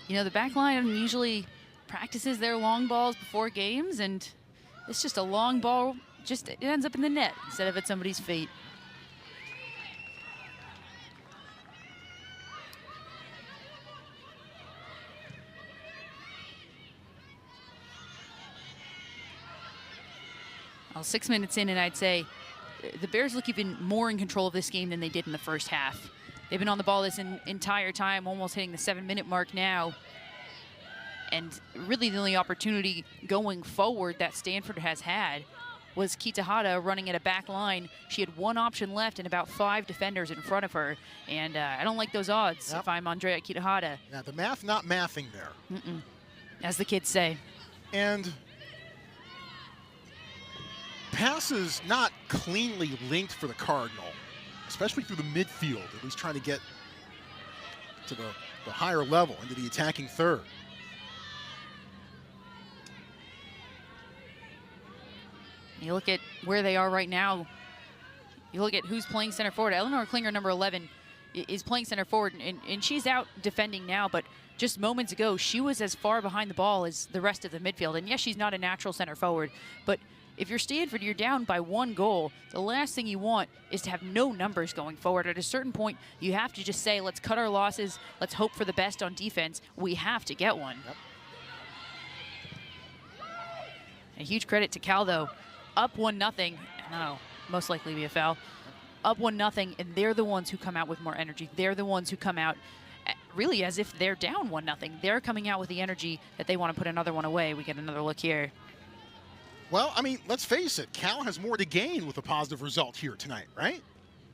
You know, the back line usually practices their long balls before games, and it's just a long ball, just it ends up in the net instead of at somebody's feet. Well, 6 minutes in, and I'd say the Bears look even more in control of this game than they did in the first half. They've been on the ball this entire time, almost hitting the 7-minute mark now. And really the only opportunity going forward that Stanford has had was Kitahara running at a back line. She had one option left and about 5 defenders in front of her. And I don't like those odds if I'm Andrea Kitahara. Now, the math not mathing there. As the kids say. And passes not cleanly linked for the Cardinal, especially through the midfield, at least trying to get to the higher level, into the attacking third. You look at where they are right now. You look at who's playing center forward. Eleanor Klinger, number 11, is playing center forward, and she's out defending now, but just moments ago, she was as far behind the ball as the rest of the midfield. And yes, she's not a natural center forward, but if you're Stanford, you're down by 1 goal. The last thing you want is to have no numbers going forward. At a certain point, you have to just say, let's cut our losses. Let's hope for the best on defense. We have to get one. Yep. A huge credit to Cal, though. Up 1-0. No, most likely be a foul. Up 1-0, and they're the ones who come out with more energy. They're the ones who come out really as if they're down 1-0. They're coming out with the energy that they want to put another one away. We get another look here. Well, I mean, let's face it. Cal has more to gain with a positive result here tonight, right?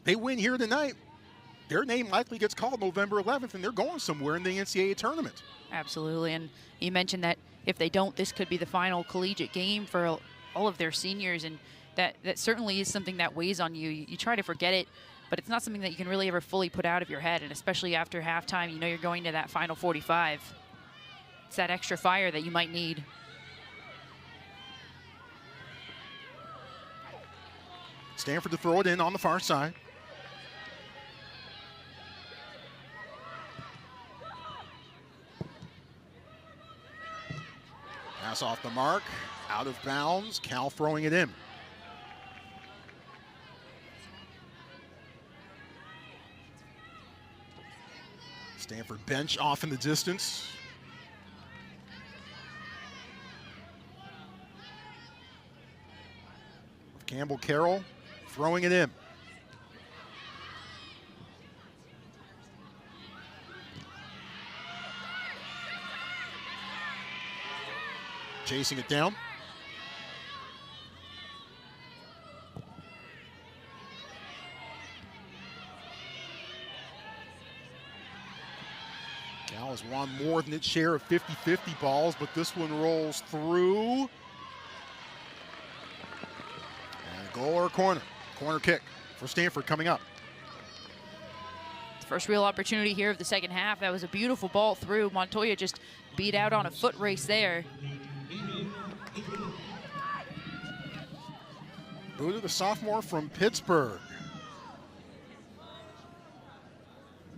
They win here tonight, their name likely gets called November 11th, and they're going somewhere in the NCAA tournament. Absolutely, and you mentioned that if they don't, this could be the final collegiate game for all of their seniors, and that certainly is something that weighs on you. You try to forget it but it's not something that you can really ever fully put out of your head, and especially after halftime, you know you're going to that final 45. It's that extra fire that you might need. Stanford to throw it in on the far side. Pass off the mark, out of bounds. Cal throwing it in. Stanford bench off in the distance. Campbell Carroll throwing it in. Chasing it down. Cal has won more than its share of 50-50 balls, but this one rolls through. And goal or corner. Corner kick for Stanford coming up. First real opportunity here of the second half. That was a beautiful ball through. Montoya just beat out on a foot race there. Buda, the sophomore from Pittsburgh.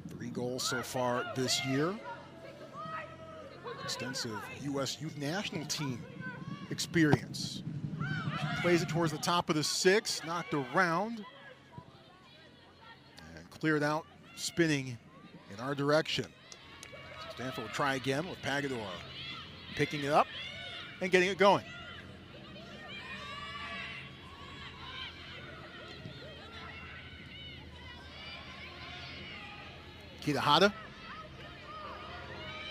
3 goals so far this year. Extensive U.S. Youth National Team experience. Plays it towards the top of the 6, knocked around, and cleared out, spinning in our direction. So Stanford will try again with Pagador picking it up and getting it going. Kitahara,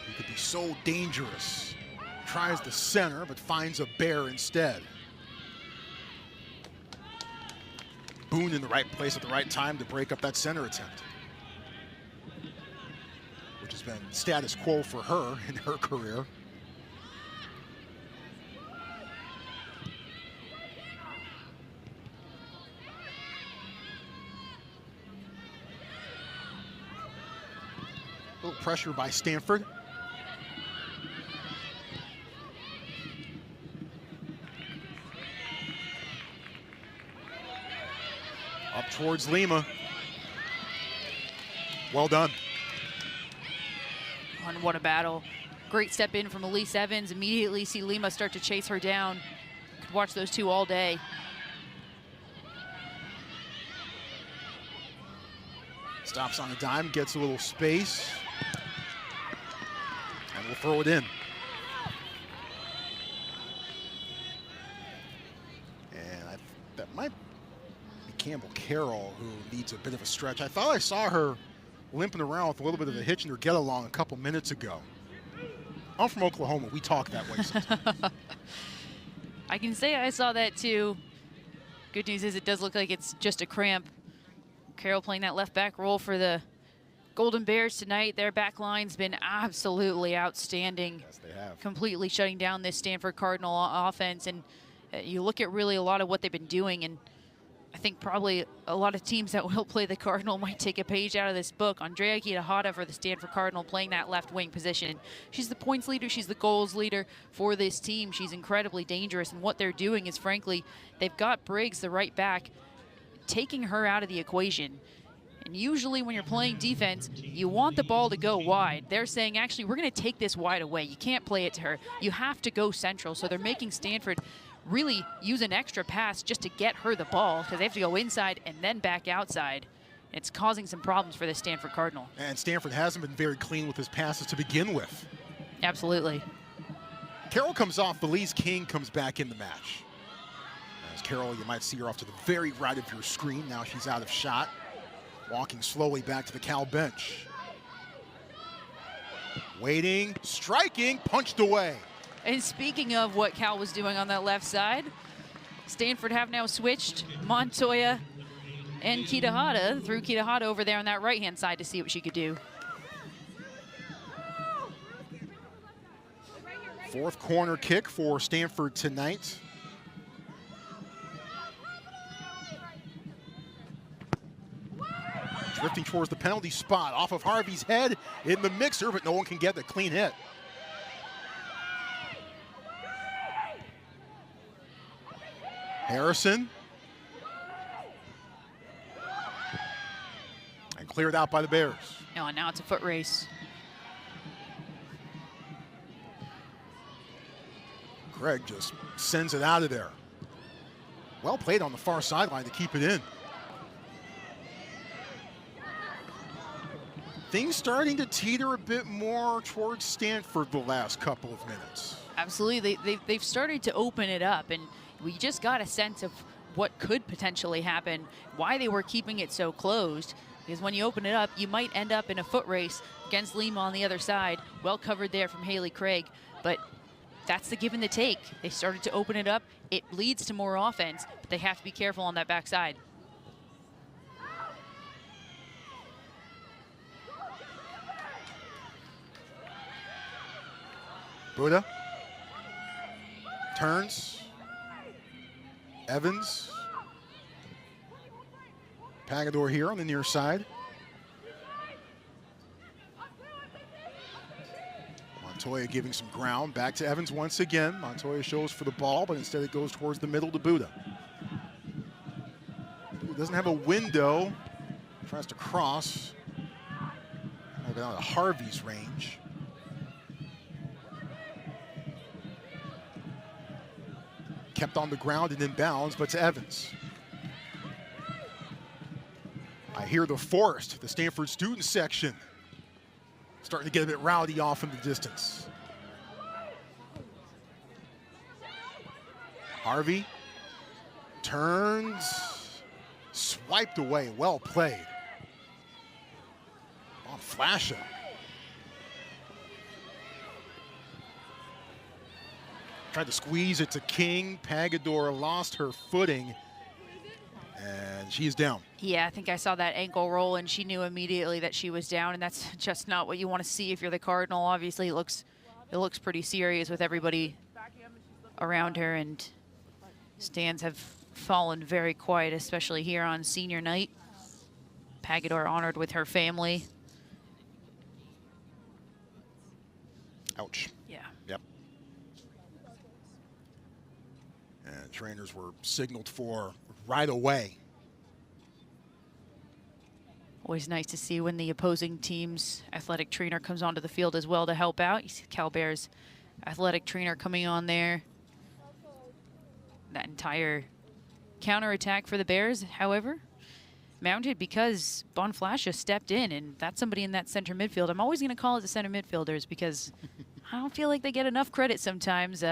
he could be so dangerous. Tries the center, but finds a bear instead. Boone in the right place at the right time to break up that center attempt, which has been status quo for her in her career. A little pressure by Stanford. Up towards Lima. Well done. And what a battle. Great step in from Elise Evans. Immediately see Lima start to chase her down. Could watch those two all day. Stops on a dime, gets a little space. And we'll throw it in. And that might be Campbell Carroll who needs a bit of a stretch. I thought I saw her limping around with a little bit of a hitch in her get-along a couple minutes ago. I'm from Oklahoma. We talk that way sometimes. I can say I saw that too. Good news is it does look like it's just a cramp. Carroll playing that left back role for the Golden Bears tonight. Their back line's been absolutely outstanding. Yes, they have. Completely shutting down this Stanford Cardinal offense. And you look at really a lot of what they've been doing, and I think probably a lot of teams that will play the Cardinal might take a page out of this book. Andrea Kitahara for the Stanford Cardinal playing that left wing position. She's the points leader. She's the goals leader for this team. She's incredibly dangerous, and what they're doing is, frankly, they've got Briggs, the right back, taking her out of the equation. And usually when you're playing defense, you want the ball to go wide. They're saying, actually, we're going to take this wide away. You can't play it to her. You have to go central. So they're making Stanford really use an extra pass just to get her the ball, because they have to go inside and then back outside. It's causing some problems for the Stanford Cardinal. And Stanford hasn't been very clean with his passes to begin with. Absolutely. Carroll comes off. Belize King comes back in the match. As Carroll, you might see her off to the very right of your screen. Now she's out of shot. Walking slowly back to the Cal bench. Waiting, striking, punched away. And speaking of what Cal was doing on that left side, Stanford have now switched Montoya and Kitahara, threw Kitahara over there on that right-hand side to see what she could do. Fourth corner kick for Stanford tonight. Drifting towards the penalty spot, off of Harvey's head in the mixer, but no one can get the clean hit. Harrison. And cleared out by the Bears. Oh, and now it's a foot race. Greg just sends it out of there. Well played on the far sideline to keep it in. Things starting to teeter a bit more towards Stanford the last couple of minutes. Absolutely, they've started to open it up, and we just got a sense of what could potentially happen, why they were keeping it so closed, because when you open it up, you might end up in a foot race against Lima on the other side. Well covered there from Haley Craig, but that's the give and the take. They started to open it up. It leads to more offense, but they have to be careful on that backside. Buddha turns. Evans. Pagador here on the near side. Montoya giving some ground. Back to Evans once again. Montoya shows for the ball, but instead it goes towards the middle to Buddha. Buddha doesn't have a window. Tries to cross. Down to Harvey's range. Kept on the ground and in bounds, but to Evans. I hear the Forest, the Stanford student section, starting to get a bit rowdy off in the distance. Harvey turns, swiped away, well played. On Flasha. Tried to squeeze it to King. Pagador lost her footing, and she is down. Yeah, I think I saw that ankle roll, and she knew immediately that she was down, and that's just not what you want to see if you're the Cardinal. Obviously, it looks pretty serious with everybody around her, and stands have fallen very quiet, especially here on senior night. Pagador honored with her family. Ouch. Yeah. Yep. And trainers were signaled for right away. Always nice to see when the opposing team's athletic trainer comes onto the field as well to help out. You see Cal Bears athletic trainer coming on there. That entire counterattack for the Bears, however, mounted because Bonflasha stepped in, and that's somebody in that center midfield. I'm always going to call it the center midfielders because I don't feel like they get enough credit sometimes.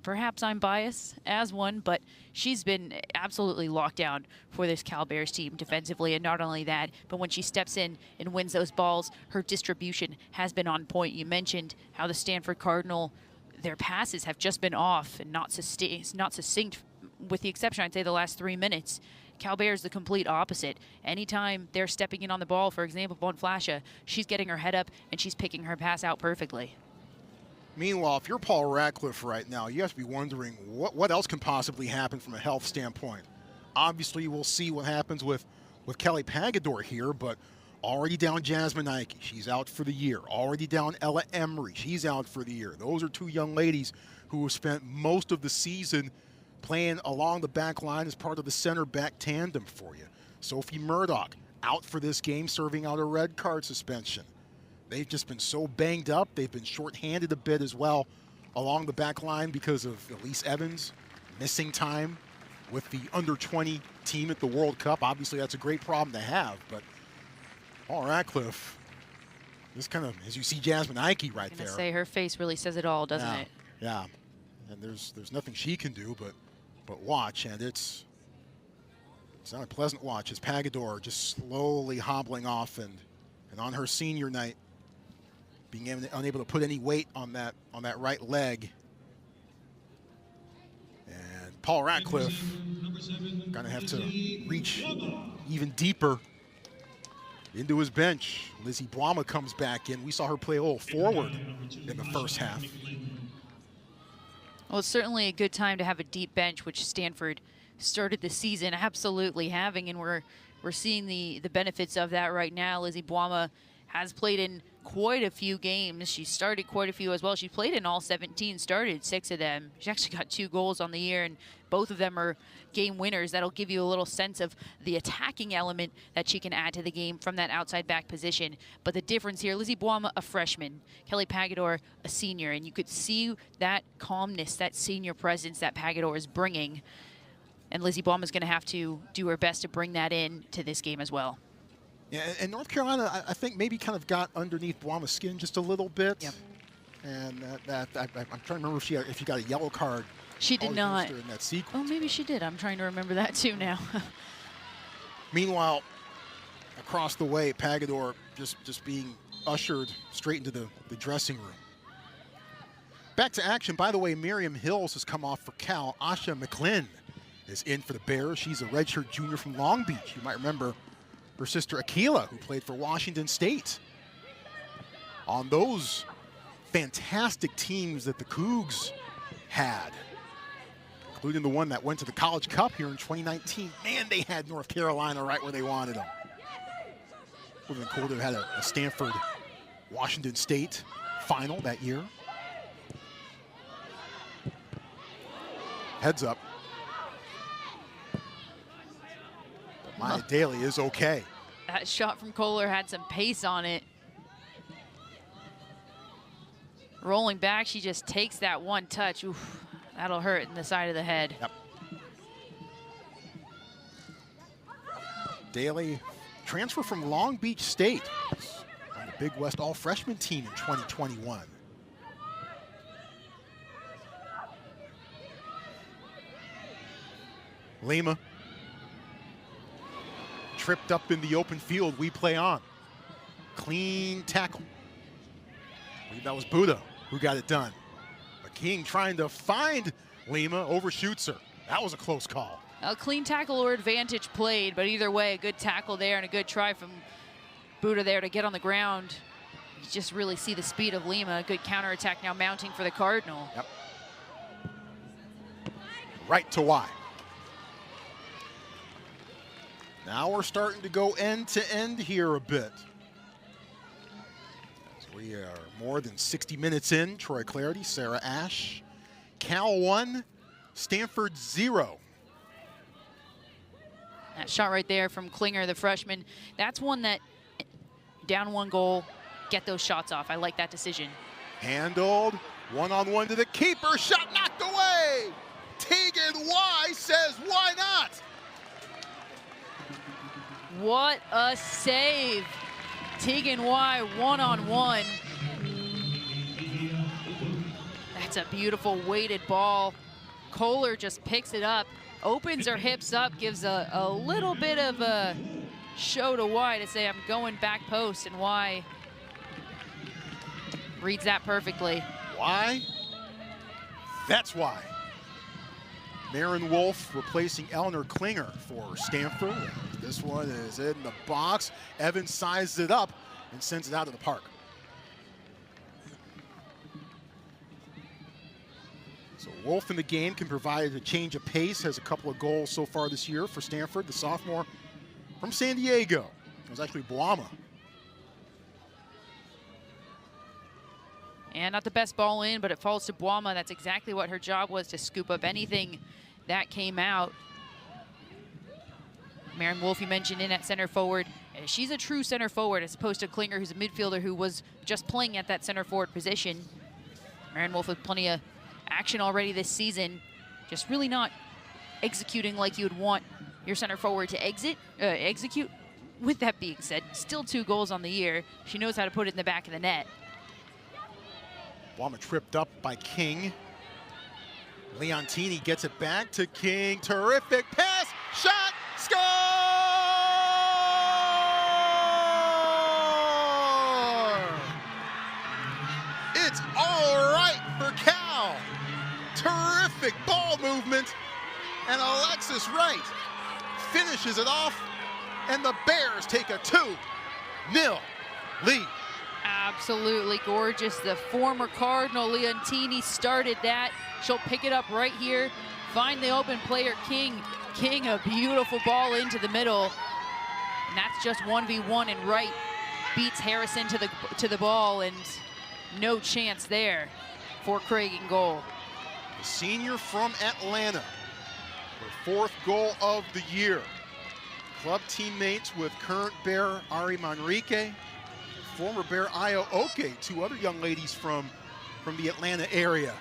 Perhaps I'm biased as one, but she's been absolutely locked down for this Cal Bears team defensively. And not only that, but when she steps in and wins those balls, her distribution has been on point. You mentioned how the Stanford Cardinal, their passes have just been off and not succinct, with the exception, I'd say, the last 3 minutes. Cal Bears the complete opposite. Anytime they're stepping in on the ball, for example, Bonflasha, she's getting her head up and she's picking her pass out perfectly. Meanwhile, if you're Paul Ratcliffe right now, you have to be wondering what else can possibly happen from a health standpoint. Obviously, we'll see what happens with Kelly Pagador here, but already down Jasmine Ike, she's out for the year. Already down Ella Emery, she's out for the year. Those are two young ladies who have spent most of the season playing along the back line as part of the center-back tandem for you. Sophie Murdoch out for this game, serving out a red card suspension. They've just been so banged up. They've been shorthanded a bit as well along the back line because of Elise Evans missing time with the under-20 team at the World Cup. Obviously, that's a great problem to have, but Paul Ratcliffe, just kind of, as you see Jasmine Ike right there. Say her face really says it all, doesn't it? Yeah, and there's nothing she can do but watch, and it's not a pleasant watch as Pagador just slowly hobbling off and on her senior night, being unable to put any weight on that right leg. And Paul Ratcliffe going to have to reach even deeper into his bench. Lizzie Blama comes back in. We saw her play a little forward in the first half. Well, it's certainly a good time to have a deep bench, which Stanford started the season absolutely having, and we're we're seeing the benefits of that right now. Lizzie Boima has played in quite a few games. She started quite a few as well. She played in all 17, started 6 of them. She actually got 2 goals on the year, and both of them are game winners. That'll give you a little sense of the attacking element that she can add to the game from that outside back position. But the difference here, Lizzie Boima, a freshman, Kelly Pagador, a senior, and you could see that calmness, that senior presence that Pagador is bringing. And Lizzie Boima is going to have to do her best to bring that in to this game as well. Yeah, and North Carolina, I think, maybe kind of got underneath Boima's skin just a little bit. Yep. And I'm trying to remember if she got a yellow card. She did not. In that sequence. Oh, maybe she did. I'm trying to remember that too now. Meanwhile, across the way, Pagador just being ushered straight into the dressing room. Back to action. By the way, Miriam Hills has come off for Cal. Asha McLinn is in for the Bears. She's a redshirt junior from Long Beach. You might remember her sister Akila, who played for Washington State. On those fantastic teams that the Cougs had, including the one that went to the College Cup here in 2019. Man, they had North Carolina right where they wanted them. Would have been cool to have had a Stanford Washington State final that year. Heads up. But Maya Daly is okay. That shot from Kohler had some pace on it. Rolling back, she just takes that one touch. Oof, that'll hurt in the side of the head. Yep. Daly, transfer from Long Beach State, on the Big West All-Freshman team in 2021. Lima tripped up in the open field. We play on. Clean tackle. I believe that was Buddha who got it done. But King trying to find Lima, overshoots her. That was a close call. A clean tackle or advantage played, but either way, a good tackle there and a good try from Buddha there to get on the ground. You just really see the speed of Lima. A good counterattack now mounting for the Cardinal. Yep. Right to Y. Now we're starting to go end to end here a bit. As we are more than 60 minutes in. Troy Clarity, Sarah Ash. Cal 1, Stanford 0. That shot right there from Klinger, the freshman. That's one that, down 1 goal, get those shots off. I like that decision. Handled, one-on-one to the keeper, shot knocked away. Tegan Y says, why not? What a save. Tegan Y, one-on-one. That's a beautiful weighted ball. Kohler just picks it up, opens her hips up, gives a little bit of a show to Y to say, I'm going back post, and Y reads that perfectly. Why? That's why. Maren Wolf replacing Eleanor Klinger for Stanford. This one is in the box. Evans sizes it up and sends it out of the park. So Wolf in the game can provide a change of pace, has a couple of goals so far this year for Stanford. The sophomore from San Diego. It was actually Boima. And not the best ball in, but it falls to Boima. That's exactly what her job was, to scoop up anything that came out. Maren Wolf, you mentioned, in at center forward. She's a true center forward as opposed to Klinger, who's a midfielder who was just playing at that center forward position. Maren Wolf with plenty of action already this season, just really not executing like you would want your center forward to execute. With that being said, still 2 goals on the year. She knows how to put it in the back of the net. Boima tripped up by King. Leontini gets it back to King. Terrific pass, shot, score! It's all right for Cal. Terrific ball movement, and Alexis Wright finishes it off, and the Bears take a 2-0 lead. Absolutely gorgeous. The former Cardinal Leontini started that. She'll pick it up right here, find the open player, King. King, a beautiful ball into the middle. And that's just 1v1, and Wright beats Harrison to the ball, and no chance there for Craig in goal. The senior from Atlanta, her 4th goal of the year. Club teammates with current Bear Ari Manrique, former Bear Io Oke, 2 other young ladies from the Atlanta area.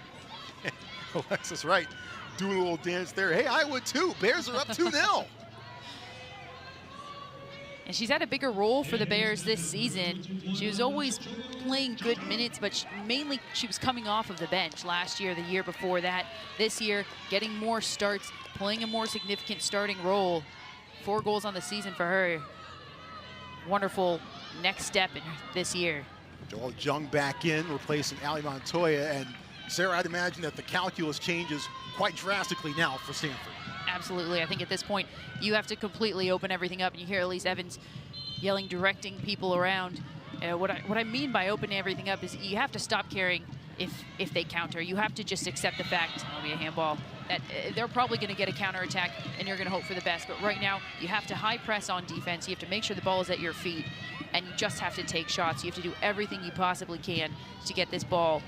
Alexis Wright doing a little dance there. Hey, I would too. Bears are up 2-0. And she's had a bigger role for the Bears this season. She was always playing good minutes, but mainly she was coming off of the bench last year, the year before that. This year, getting more starts, playing a more significant starting role. 4 goals on the season for her. Wonderful next step in this year. Joel Jung back in, replacing Ali Montoya. And Sarah, I'd imagine that the calculus changes quite drastically now for Stanford. Absolutely. I think at this point, you have to completely open everything up. And you hear Elise Evans yelling, directing people around. What I mean by opening everything up is you have to stop caring if they counter. You have to just accept the fact, it'll be a handball, that they're probably going to get a counterattack, and you're going to hope for the best. But right now, you have to high press on defense. You have to make sure the ball is at your feet, and you just have to take shots. You have to do everything you possibly can to get this ball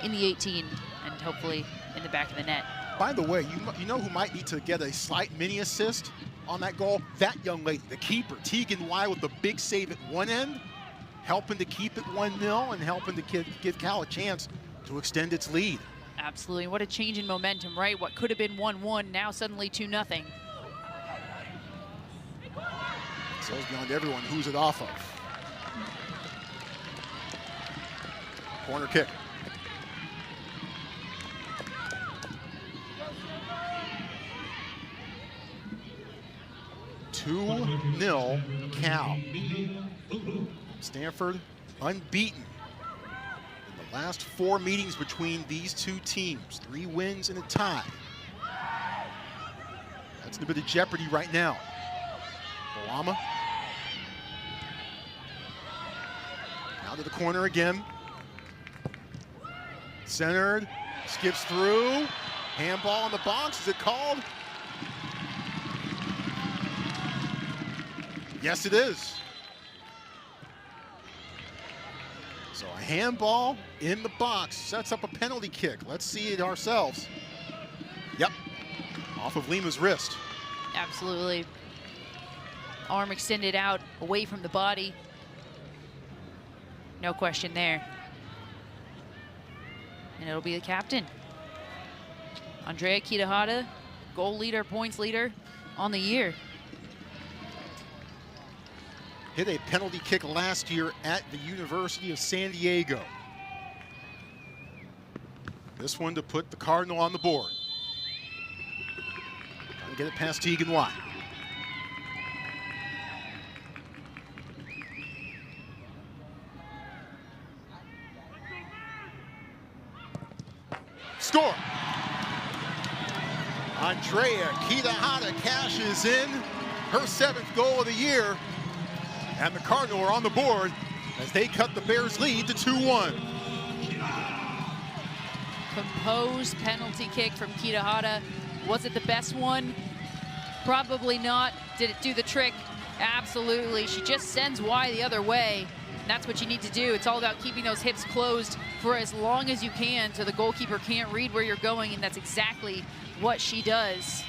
in the 18 and hopefully in the back of the net. By the way, you know who might need to get a slight mini assist on that goal? That young lady, the keeper, Tegan Y, with the big save at one end, helping to keep it 1-0 and helping to give Cal a chance to extend its lead. Absolutely. What a change in momentum, right? What could have been 1-1, now suddenly 2-0. Says beyond everyone, who's it off of? Corner kick. Two-0 Cal. Stanford unbeaten in the last 4 meetings between these 2 teams. 3 wins and a tie. That's in a bit of jeopardy right now. Boama. Now to the corner again. Centered, skips through. Handball in the box, is it called? Yes, it is. So a handball in the box sets up a penalty kick. Let's see it ourselves. Yep, off of Lima's wrist. Absolutely. Arm extended out, away from the body. No question there. And it'll be the captain. Andrea Kitahara, goal leader, points leader on the year. Hit a penalty kick last year at the University of San Diego. This one to put the Cardinal on the board. Trying to get it past Tegan Y. Score! Andrea Kitahara cashes in her 7th goal of the year. And the Cardinal are on the board as they cut the Bears' lead to 2-1. Composed penalty kick from Kitahara. Was it the best one? Probably not. Did it do the trick? Absolutely. She just sends Y the other way. And that's what you need to do. It's all about keeping those hips closed for as long as you can so the goalkeeper can't read where you're going, and that's exactly what she does.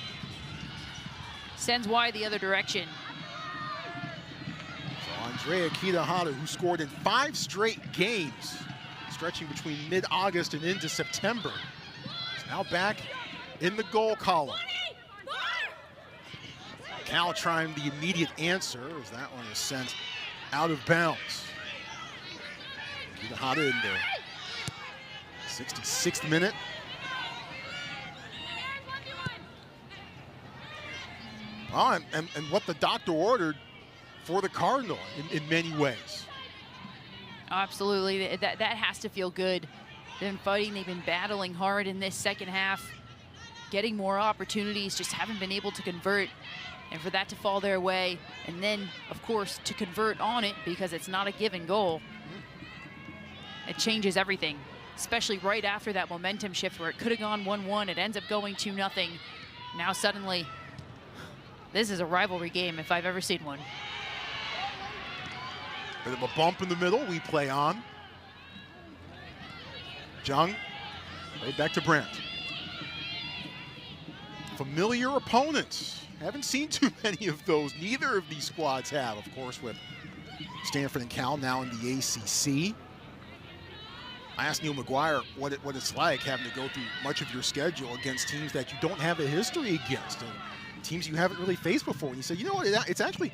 Sends Y the other direction. Andrea Kitahara, who scored in 5 straight games, stretching between mid-August and into September, is now back in the goal column. Cal trying the immediate answer as that one is sent out of bounds. Kitahara in the 66th minute. Oh, and what the doctor ordered for the Cardinal in many ways. Oh, absolutely, that has to feel good. They've been fighting, they've been battling hard in this second half, getting more opportunities, just haven't been able to convert. And for that to fall their way, and then, of course, to convert on it because it's not a given goal, it changes everything, especially right after that momentum shift where it could have gone 1-1, it ends up going 2-0. Now suddenly, This is a rivalry game if I've ever seen one. Bit of a bump in the middle, we play on. Jung, right back to Brandt. Familiar opponents. Haven't seen too many of those. Neither of these squads have, of course, with Stanford and Cal now in the ACC. I asked Neil McGuire what it's like having to go through much of your schedule against teams that you don't have a history against, and teams you haven't really faced before. And he said, you know what, it's actually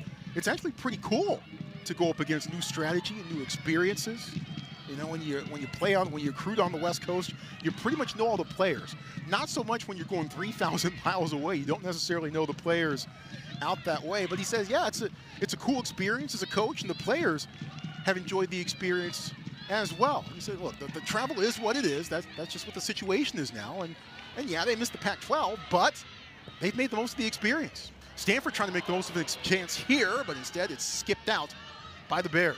pretty cool to go up against new strategy and new experiences. You know, when you recruit on the West Coast, you pretty much know all the players. Not so much when you're going 3,000 miles away. You don't necessarily know the players out that way. But he says, yeah, it's a cool experience as a coach, and the players have enjoyed the experience as well. He said, look, the travel is what it is. That's just what the situation is now. And yeah, they missed the Pac-12, but they've made the most of the experience. Stanford trying to make the most of its chance here, but instead it's skipped out by the Bears.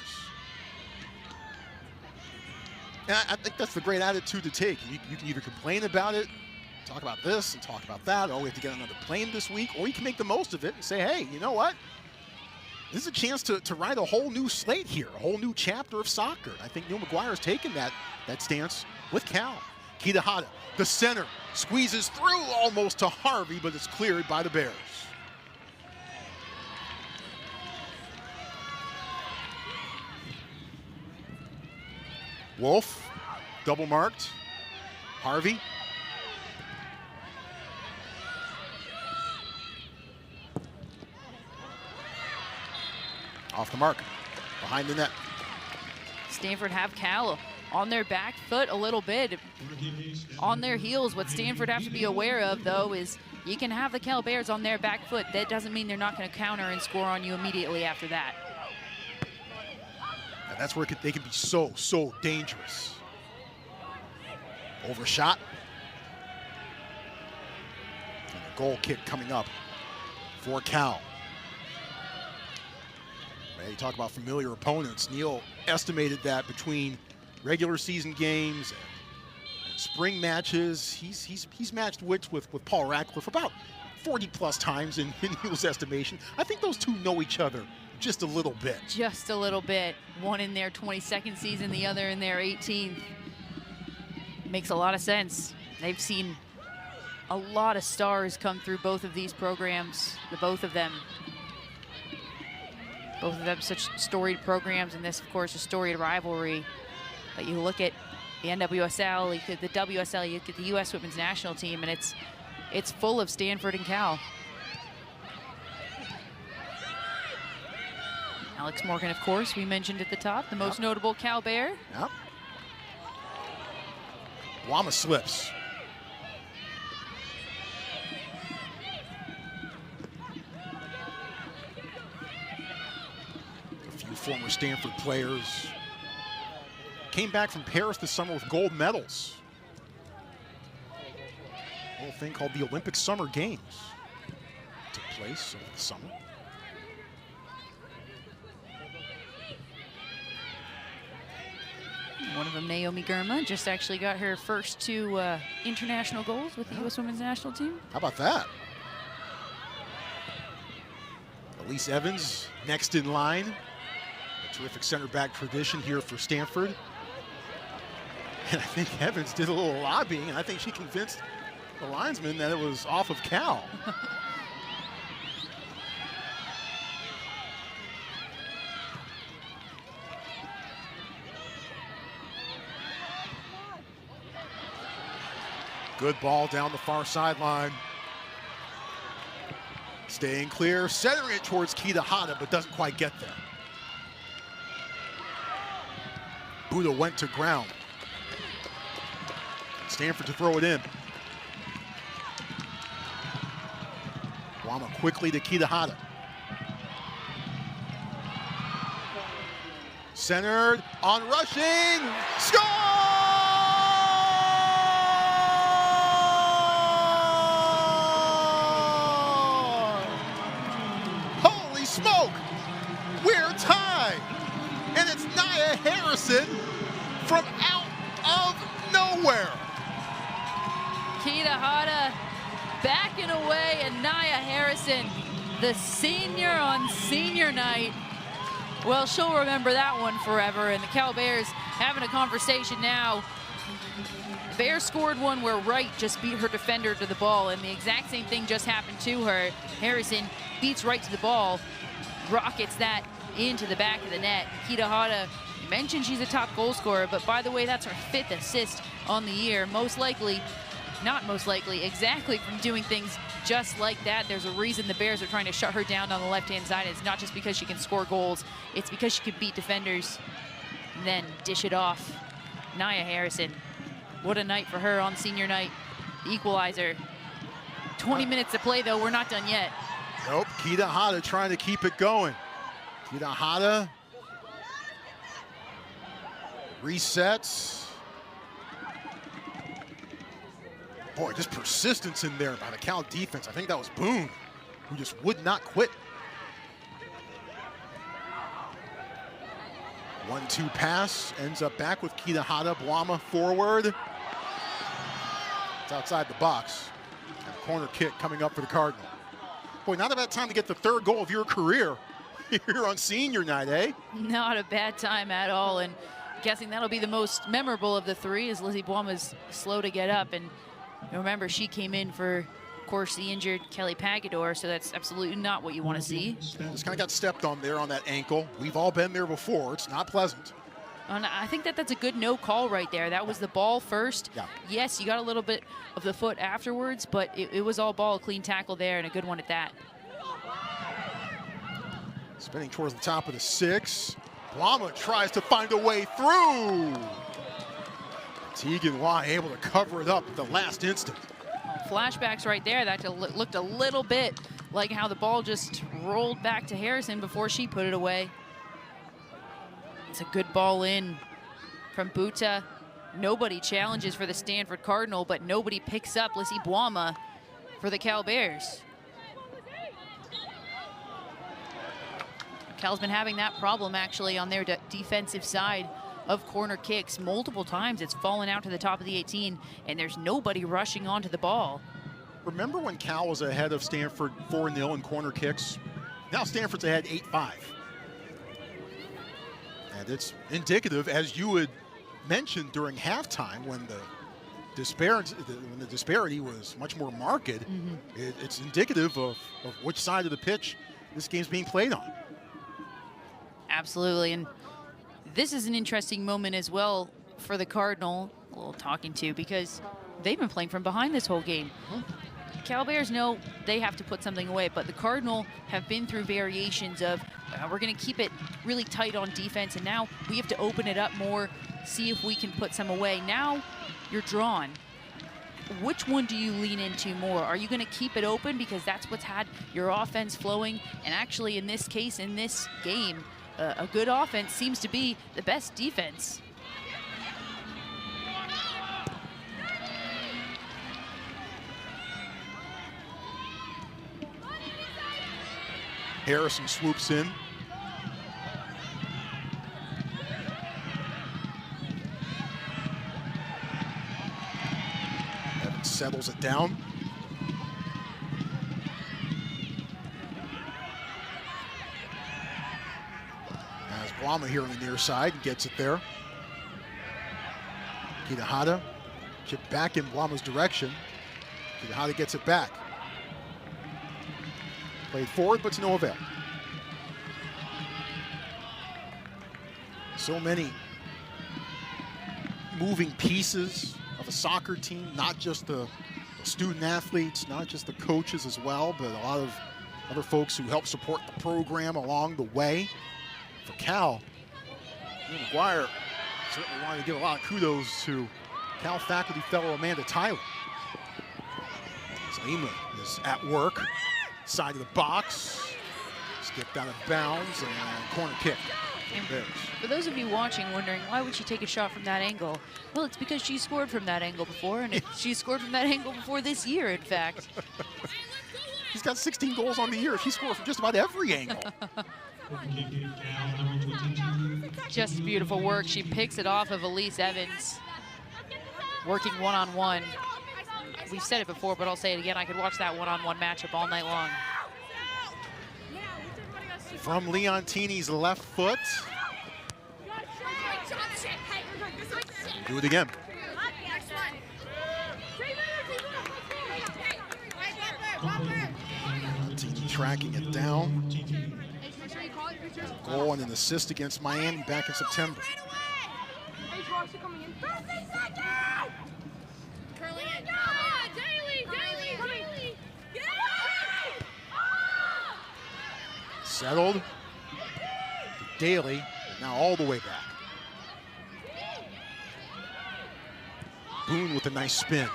And I think that's the great attitude to take. You can either complain about it, talk about this and talk about that, oh, we have to get another plane this week, or you can make the most of it and say, hey, you know what? This is a chance to write a whole new slate here, a whole new chapter of soccer. And I think Neil McGuire has taken that stance with Cal. Kitahara, the center, squeezes through almost to Harvey, but it's cleared by the Bears. Wolf, double marked. Harvey. Off the mark, behind the net. Stanford have Cal on their back foot a little bit, on their heels. What Stanford have to be aware of, though, is you can have the Cal Bears on their back foot. That doesn't mean they're not going to counter and score on you immediately after that. And that's where they can be so dangerous. Overshot. And a goal kick coming up for Cal. You talk about familiar opponents. Neil estimated that between regular season games and spring matches, he's matched wits with Paul Ratcliffe about 40+ times in Neil's estimation. I think those two know each other just a little bit. Just a little bit. One in their 22nd season, the other in their 18th. Makes a lot of sense. They've seen a lot of stars come through both of these programs, both of them. Both of them such storied programs, and this, of course, a storied rivalry. But you look at the NWSL, you look at the WSL, you look at the U.S. Women's National Team, and it's full of Stanford and Cal. Alex Morgan, of course, we mentioned at the top, the most notable Cal Bear. Yep. Wama slips. Former Stanford players came back from Paris this summer with gold medals. A little thing called the Olympic Summer Games took place over the summer. One of them, Naomi Girma, just actually got her first 2 international goals with the U.S. Women's National Team. How about that? Elise Evans next in line. Terrific center back tradition here for Stanford. And I think Evans did a little lobbying, and I think she convinced the linesman that it was off of Cal. Good ball down the far sideline. Staying clear, centering it towards Kitahara, but doesn't quite get there. Buda went to ground. Stanford to throw it in. Wama quickly to Kitahara. Centered, on rushing, score! Holy smoke! We're tied! And it's Nia Harrison from out of nowhere. Kitahara backing away, and Nia Harrison The senior on senior night. Well, she'll remember that one forever. And the Cal Bears having a conversation now. Bears scored one where Wright just beat her defender to the ball, and the exact same thing just happened to her. Harrison beats Wright to the ball, rockets that into the back of the net. Kitahara mentioned she's a top goal scorer, but by the way, that's her 5th assist on the year. Most likely, not most likely, exactly from doing things just like that. There's a reason the Bears are trying to shut her down on the left-hand side. It's not just because she can score goals. It's because she can beat defenders and then dish it off. Nia Harrison, what a night for her on senior night. The equalizer. 20 minutes to play, though. We're not done yet. Nope, Kitahara trying to keep it going. Kitahara resets. Boy, just persistence in there by the Cal defense. I think that was Boone, who just would not quit. 1-2 pass, ends up back with Kitahara. Blama forward. It's outside the box. And a corner kick coming up for the Cardinal. Boy, not a bad time to get the 3rd goal of your career here on senior night, eh? Not a bad time at all, and guessing that'll be the most memorable of the 3 as Lizzie Blama's slow to get up. And remember, she came in for, of course, the injured Kelly Pagador, so that's absolutely not what you want to see. Just kind of got stepped on there on that ankle. We've all been there before. It's not pleasant. And I think that's a good no call right there. That was the ball first. Yeah. Yes, you got a little bit of the foot afterwards, but it was all ball, clean tackle there, and a good one at that. Spinning towards the top of the 6. Blama tries to find a way through. Tegan Waugh able to cover it up at the last instant. Flashbacks right there. That looked a little bit like how the ball just rolled back to Harrison before she put it away. It's a good ball in from Buta. Nobody challenges for the Stanford Cardinal, but nobody picks up Lizzie Blama for the Cal Bears. Cal's been having that problem actually on their defensive side of corner kicks multiple times. It's fallen out to the top of the 18, and there's nobody rushing onto the ball. Remember when Cal was ahead of Stanford 4-0 in corner kicks? Now Stanford's ahead 8-5. And it's indicative, as you had mentioned during halftime, when the disparity was much more marked. It's indicative of which side of the pitch this game's being played on. Absolutely, and this is an interesting moment as well for the Cardinal, a little talking to, because they've been playing from behind this whole game. Cal Bears know they have to put something away, but the Cardinal have been through variations of we're going to keep it really tight on defense, and now we have to open it up more, see if we can put some away. Now you're drawn. Which one do you lean into more? Are you going to keep it open because that's what's had your offense flowing? And actually, in this case, in this game, a good offense seems to be the best defense. Harrison swoops in. Evans settles it down. As Blama here on the near side gets it there. Kitahara chip back in Blama's direction. Kitahara gets it back. Played forward, but to no avail. So many moving pieces of a soccer team, not just the student athletes, not just the coaches as well, but a lot of other folks who help support the program along the way. For Cal, McGuire certainly wanted to give a lot of kudos to Cal faculty fellow Amanda Tyler. Salima is at work. Side of the box, skipped out of bounds, and corner kick. For those of you watching wondering, why would she take a shot from that angle? Well, it's because she scored from that angle before, and she scored from that angle before this year, in fact. She's got 16 goals on the year. She scored from just about every angle. Just beautiful work. She picks it off of Elise Evans, working one-on-one. We've said it before, but I'll say it again. I could watch that one-on-one matchup all night long. from Leontini's left foot. Do it again. Leontini tracking it down. A goal and an assist against Miami back in September. Settled. Daly, now all the way back. Boone with a nice spin.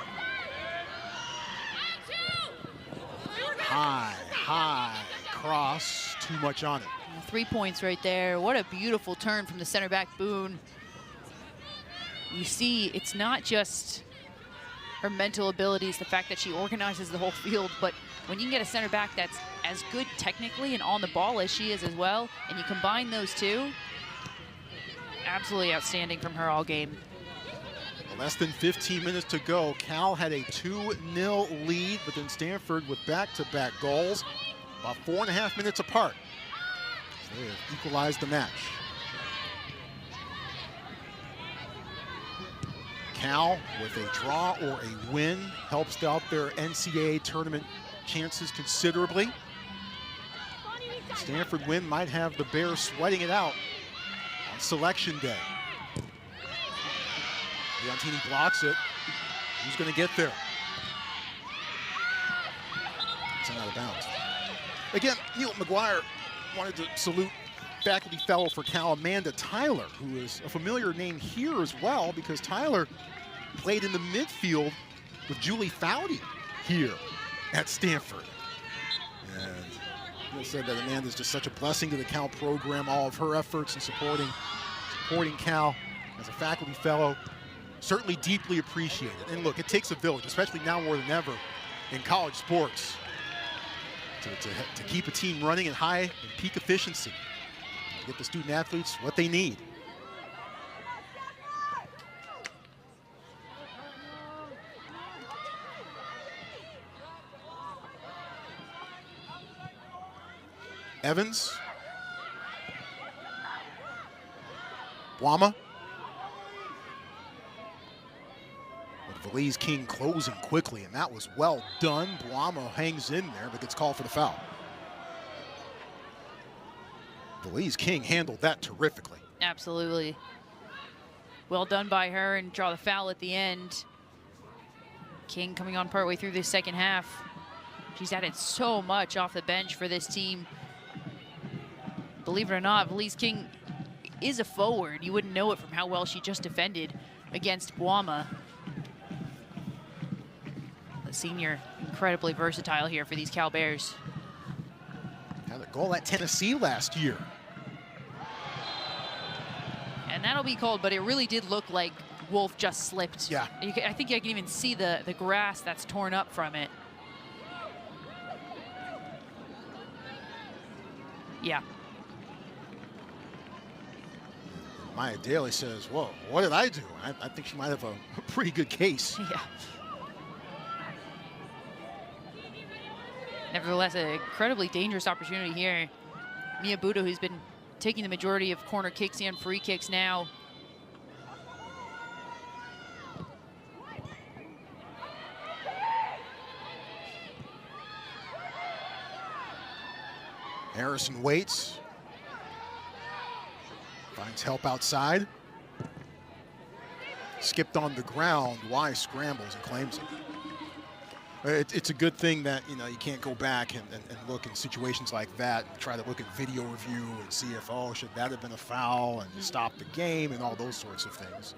High cross, too much on it. 3 points right there. What a beautiful turn from the center back, Boone. You see, it's not just her mental abilities, the fact that she organizes the whole field, but when you can get a center back that's as good technically and on the ball as she is as well, and you combine those two, absolutely outstanding from her all game. Less than 15 minutes to go. Cal had a 2-0 lead, but then Stanford with back-to-back goals, about 4.5 minutes apart. They have equalized the match. Cal, with a draw or a win, helps out their NCAA tournament chances considerably. Stanford win might have the Bears sweating it out on selection day. Leontini blocks it. Who's going to get there? It's out of bounds. Again, Neil McGuire wanted to salute faculty fellow for Cal, Amanda Tyler, who is a familiar name here as well because Tyler played in the midfield with Julie Foudy here at Stanford. And Neil said that Amanda's just such a blessing to the Cal program, all of her efforts in supporting Cal as a faculty fellow. Certainly deeply appreciated. And look, it takes a village, especially now more than ever in college sports, to keep a team running at high and peak efficiency, to get the student athletes what they need. Evans. Wama. Valise King closing quickly, and that was well done. Buamo hangs in there, but gets called for the foul. Valise King handled that terrifically. Absolutely. Well done by her, and draw the foul at the end. King coming on partway through the second half. She's added so much off the bench for this team. Believe it or not, Valise King is a forward. You wouldn't know it from how well she just defended against Buama. Senior, incredibly versatile here for these Cal Bears. Had a goal at Tennessee last year. And that'll be called, but it really did look like Wolf just slipped. Yeah. I think I can even see the grass that's torn up from it. Yeah. Maya Daly says, whoa, what did I do? I think she might have a pretty good case. Yeah. Nevertheless, an incredibly dangerous opportunity here. Mia Budo, who's been taking the majority of corner kicks and free kicks now. Harrison waits. Finds help outside. Skipped on the ground. Wise scrambles and claims it. It's a good thing that, you know, you can't go back and look in situations like that and try to look at video review and see if, oh, should that have been a foul and stop the game and all those sorts of things.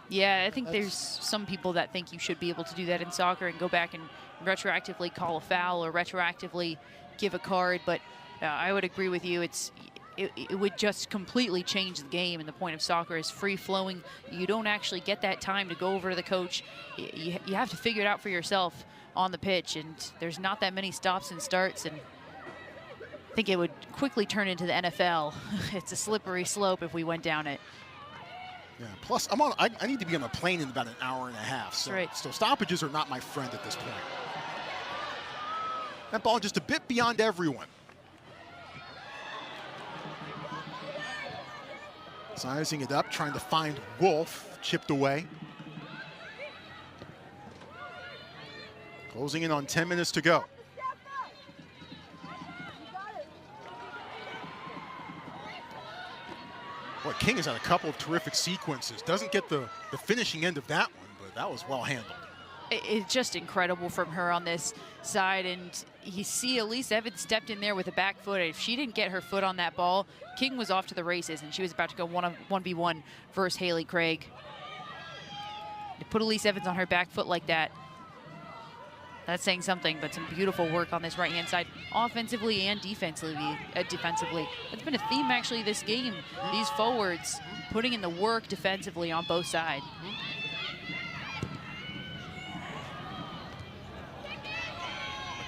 Yeah, I think there's some people that think you should be able to do that in soccer and go back and retroactively call a foul or retroactively give a card, but I would agree with you. It would just completely change the game, and the point of soccer is free-flowing. You don't actually get that time to go over to the coach. You have to figure it out for yourself on the pitch, and there's not that many stops and starts, and I think it would quickly turn into the NFL. It's a slippery slope if we went down it. Yeah, plus I need to be on a plane in about an hour and a half, so, right. So stoppages are not my friend at this point. That ball just a bit beyond everyone. Sizing it up, trying to find Wolf, chipped away. Closing in on 10 minutes to go. Boy, King has had a couple of terrific sequences. Doesn't get the finishing end of that one, but that was well handled. It's just incredible from her on this side, and you see Elise Evans stepped in there with a back foot. If she didn't get her foot on that ball, King was off to the races, and she was about to go 1v1 versus Haley Craig. To put Elise Evans on her back foot like that, that's saying something, but some beautiful work on this right-hand side, offensively and defensively. That's been a theme, actually, this game. These forwards putting in the work defensively on both sides.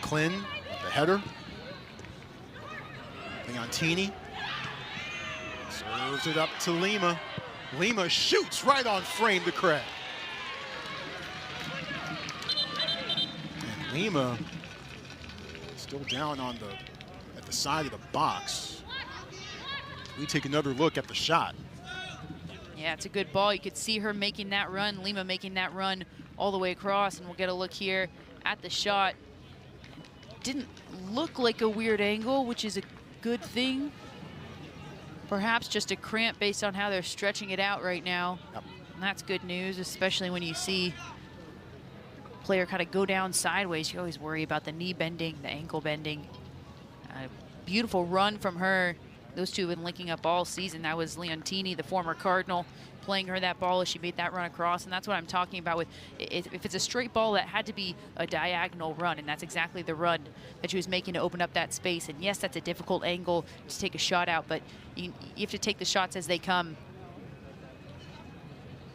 McClin, the header. Leontini serves it up to Lima. Lima shoots right on frame to Craig. And Lima still down on at the side of the box. We take another look at the shot. Yeah, it's a good ball. You could see her making that run, Lima making that run all the way across, and we'll get a look here at the shot. Didn't look like a weird angle, which is a good thing. Perhaps just a cramp based on how they're stretching it out right now. Yep. And that's good news, especially when you see a player kind of go down sideways. You always worry about the knee bending, the ankle bending. Beautiful run from her. Those two have been linking up all season. That was Leontini, the former Cardinal, playing her that ball as she made that run across. And that's what I'm talking about with, if it's a straight ball, that had to be a diagonal run, and that's exactly the run that she was making to open up that space. And yes, that's a difficult angle to take a shot out, but you have to take the shots as they come.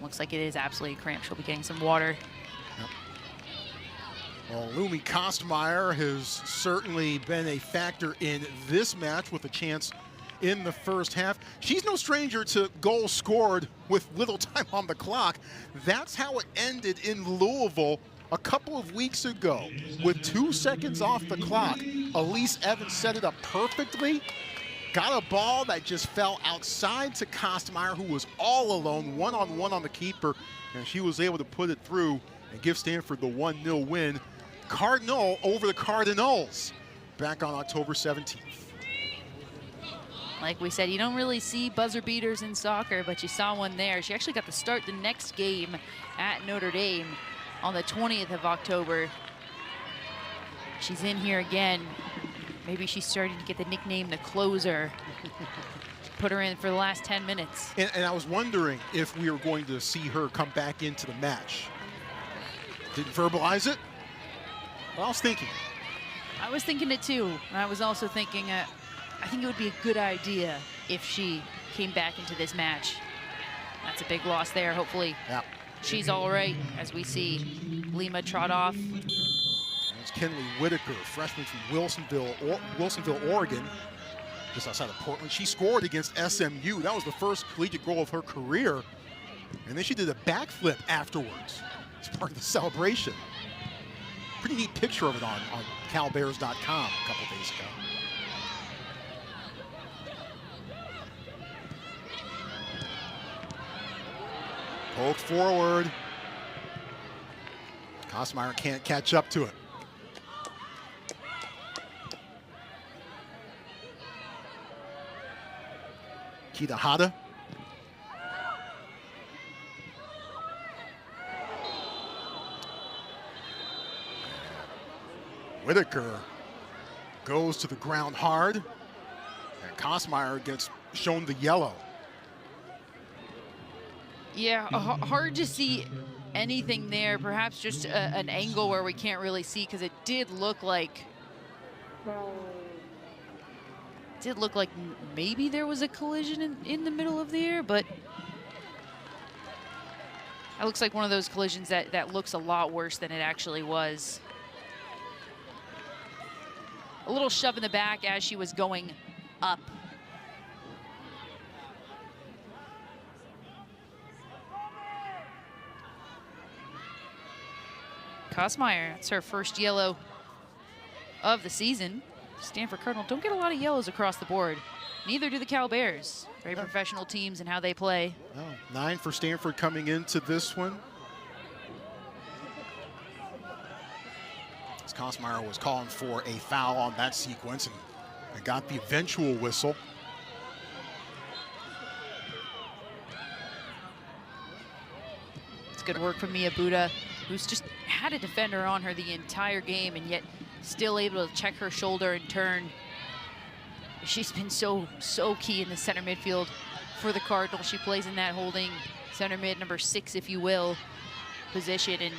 Looks like it is absolutely cramped. She'll be getting some water. Yep. Well, Lumi Kostmeyer has certainly been a factor in this match with a chance in the first half. She's no stranger to goals scored with little time on the clock. That's how it ended in Louisville a couple of weeks ago. With 2 seconds off the clock, Elise Evans set it up perfectly, got a ball that just fell outside to Kostmeyer, who was all alone, one-on-one on the keeper, and she was able to put it through and give Stanford the 1-0 win. Cardinal over the Cardinals back on October 17th. Like we said, you don't really see buzzer beaters in soccer, but you saw one there. She actually got to start the next game at Notre Dame on the 20th of October. She's in here again. Maybe she's starting to get the nickname the closer. Put her in for the last 10 minutes. And I was wondering if we were going to see her come back into the match. Didn't verbalize it, but I was thinking. I was thinking it too. And I was also thinking, I think it would be a good idea if she came back into this match. That's a big loss there. Hopefully she's all right, as we see Lima trot off. That's Kenley Whitaker, freshman from Wilsonville, Oregon, just outside of Portland. She scored against SMU. That was the first collegiate goal of her career. And then she did a backflip afterwards as part of the celebration. Pretty neat picture of it on calbears.com a couple days ago. Poked forward. Kostmeyer can't catch up to it. Kitahata. Whitaker goes to the ground hard, and Kostmeyer gets shown the yellow. Yeah, hard to see anything there. Perhaps just an angle where we can't really see, because it did look like maybe there was a collision in the middle of the air, but it looks like one of those collisions that looks a lot worse than it actually was. A little shove in the back as she was going up. Kostmeyer, that's her first yellow of the season. Stanford Cardinal don't get a lot of yellows across the board. Neither do the Cal Bears. Very professional teams in how they play. Oh, 9 for Stanford coming into this one. As Kosmeyer was calling for a foul on that sequence and got the eventual whistle. It's good work from Mia Buda, who's just had a defender on her the entire game and yet still able to check her shoulder and turn. She's been so key in the center midfield for the Cardinal. She plays in that holding center mid, number 6, if you will, position. And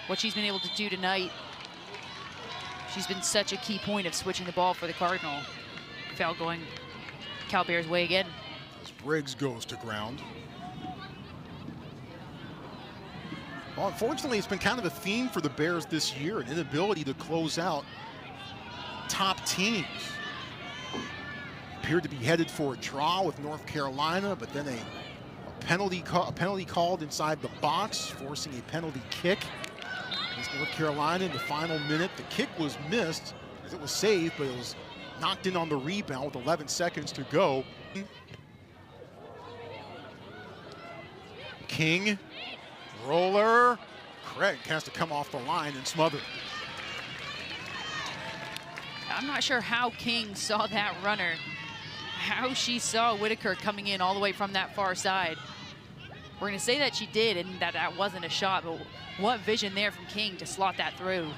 what she's been able to do tonight, she's been such a key point of switching the ball for the Cardinal. Foul going Cal Bears' way again. As Briggs goes to ground. Well, unfortunately, it's been kind of a theme for the Bears this year, an inability to close out top teams. Appeared to be headed for a draw with North Carolina, but then a penalty called inside the box, forcing a penalty kick against North Carolina in the final minute. The kick was missed as it was saved, but it was knocked in on the rebound with 11 seconds to go. King, roller. Craig has to come off the line and smother. I'm not sure how King saw that runner, how she saw Whitaker coming in all the way from that far side. We're going to say that she did and that wasn't a shot, but what vision there from King to slot that through.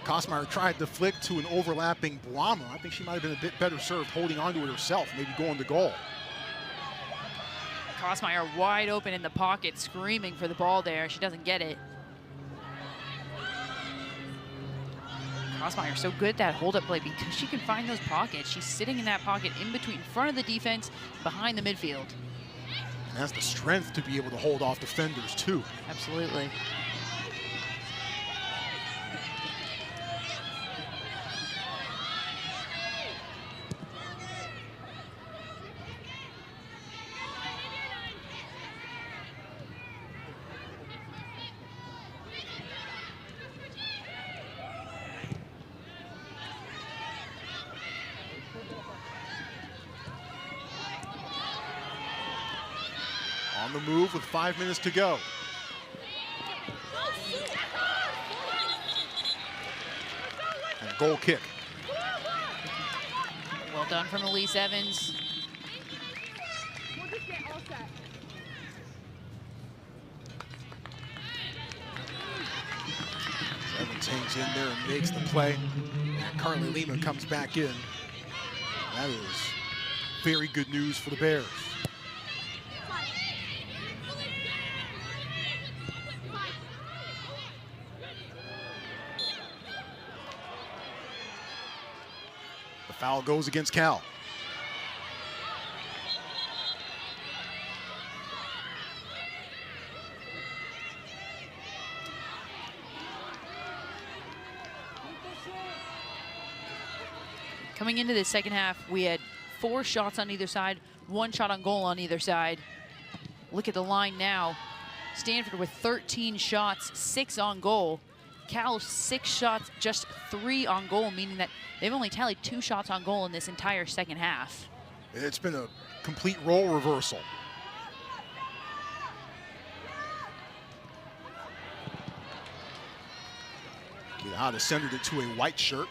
Kosmeyer tried to flick to an overlapping Blama. I think she might have been a bit better served holding onto it herself, maybe going to goal. Kosmeyer wide open in the pocket, screaming for the ball there. She doesn't get it. Kosmeyer so good at that hold-up play because she can find those pockets. She's sitting in that pocket in between front of the defense, behind the midfield. And has the strength to be able to hold off defenders too. Absolutely. On the move with 5 minutes to go. And goal kick. Well done from Elise Evans. Evans hangs in there and makes the play. And Carly Lehman comes back in. That is very good news for the Bears. Foul goes against Cal. Coming into the second half, we had 4 shots on either side, 1 shot on goal on either side. Look at the line now. Stanford with 13 shots, 6 on goal. Cal 6 shots, just 3 on goal, meaning that they've only tallied 2 shots on goal in this entire second half. It's been a complete role reversal. Kidahata centered it to a white shirt.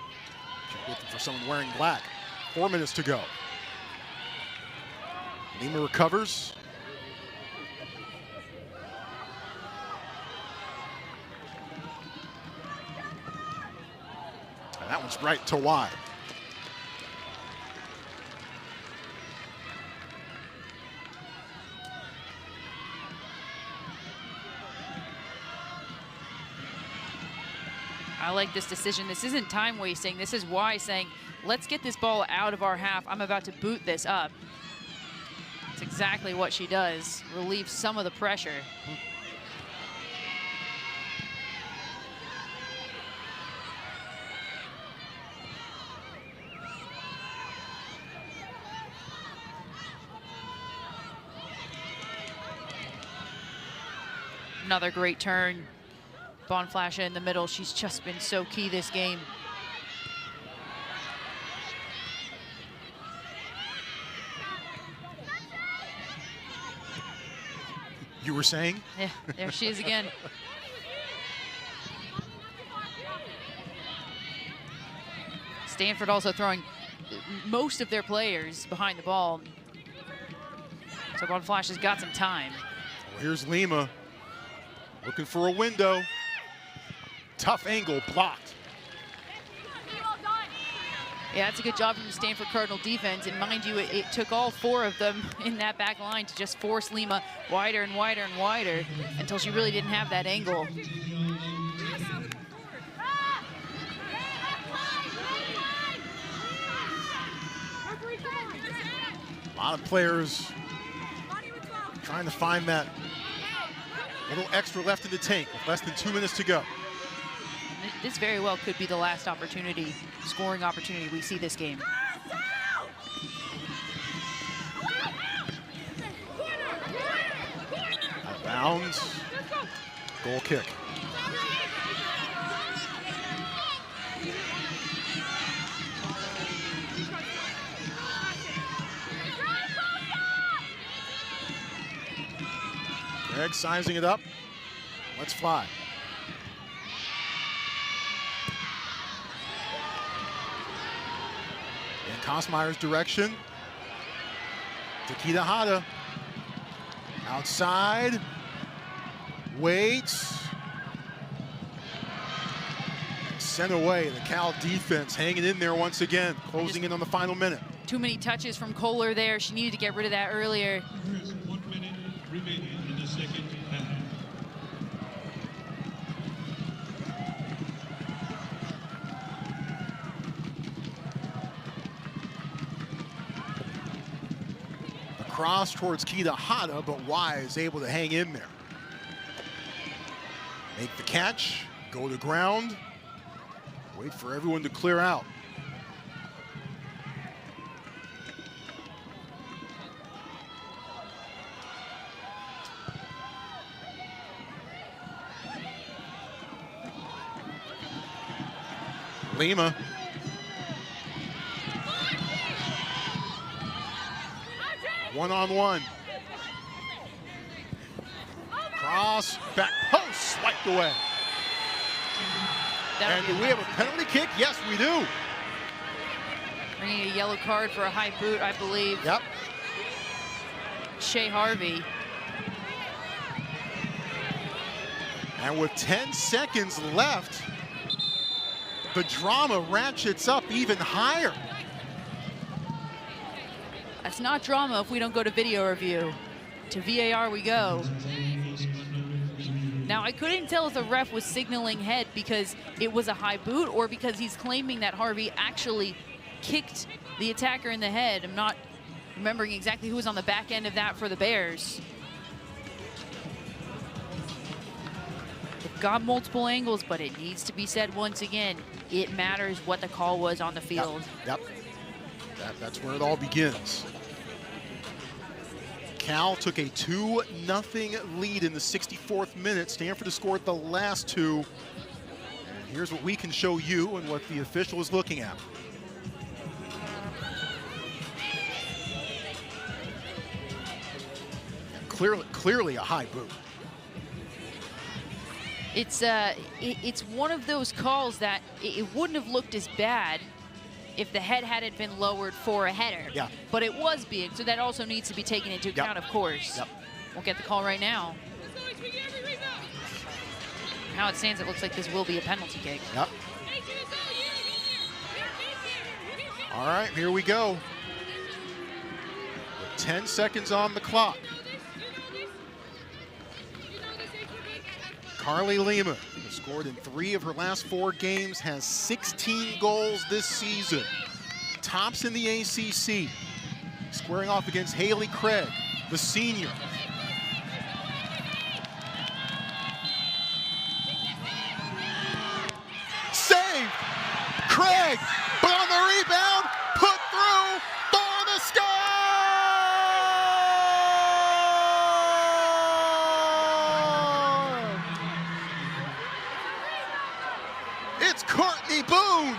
She's looking for someone wearing black. 4 minutes to go. Lima recovers. And that one's right to wide. I like this decision. This isn't time wasting. This is why saying, let's get this ball out of our half. I'm about to boot this up. It's exactly what she does. Relieve some of the pressure. Another great turn. Bonflasha in the middle. She's just been so key this game. You were saying? Yeah, there she is again. Stanford also throwing most of their players behind the ball. So Ball Flash has got some time. Well, here's Lima looking for a window. Tough angle blocked. Yeah, that's a good job from the Stanford Cardinal defense. And mind you, it took all 4 of them in that back line to just force Lima wider and wider and wider until she really didn't have that angle. A lot of players trying to find that little extra left in the tank with less than 2 minutes to go. This very well could be the last opportunity, scoring opportunity we see this game. Out of bounds. Goal kick. Greg sizing it up. Let's fly. In Kosmeyer's direction. Takeda Hata. Outside. Waits. Sent away. The Cal defense hanging in there once again, closing in on the final minute. Too many touches from Kohler there. She needed to get rid of that earlier. There's 1 minute remaining in the second half. Cross towards Kita Hata, but Wise able to hang in there. Make the catch, go to ground, wait for everyone to clear out. Lima. One-on-one. Cross, back post, swiped away. And do we have a penalty kick? Yes, we do. Bringing a yellow card for a high boot, I believe. Yep. Shea Harvey. And with 10 seconds left, the drama ratchets up even higher. That's not drama if we don't go to video review. To VAR we go. Now, I couldn't tell if the ref was signaling head because it was a high boot or because he's claiming that Harvey actually kicked the attacker in the head. I'm not remembering exactly who was on the back end of that for the Bears. They've got multiple angles, but it needs to be said once again, it matters what the call was on the field. Yep. That's where it all begins. Cal took a 2-0 lead in the 64th minute. Stanford has scored the last 2. And here's what we can show you and what the official is looking at. Clearly a high boot. It's one of those calls that it wouldn't have looked as bad if the head hadn't been lowered for a header. Yeah. But it was being, so that also needs to be taken into account, of course. Yep. Won't get the call right now. How it stands, it looks like this will be a penalty kick. Yep. All right, here we go. With 10 seconds on the clock. Carly Lima has scored in 3 of her last 4 games, has 16 goals this season. Tops in the ACC. Squaring off against Haley Craig, the senior. Saved! Craig, but on the rebound, put through for the score! It's Courtney Boone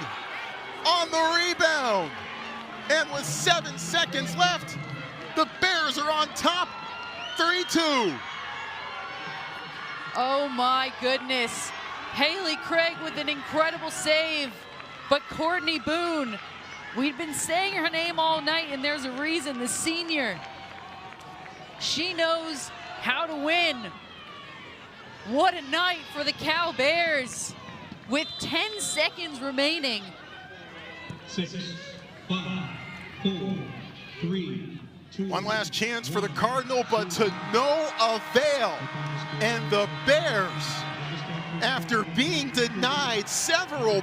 on the rebound. And with 7 seconds left, the Bears are on top, 3-2. Oh my goodness. Haley Craig with an incredible save, but Courtney Boone, we've been saying her name all night, and there's a reason. The senior, she knows how to win. What a night for the Cal Bears with 10 seconds remaining. 6, 5, 4, 3, 2. One last chance for the Cardinal, but to no avail. And the Bears, after being denied several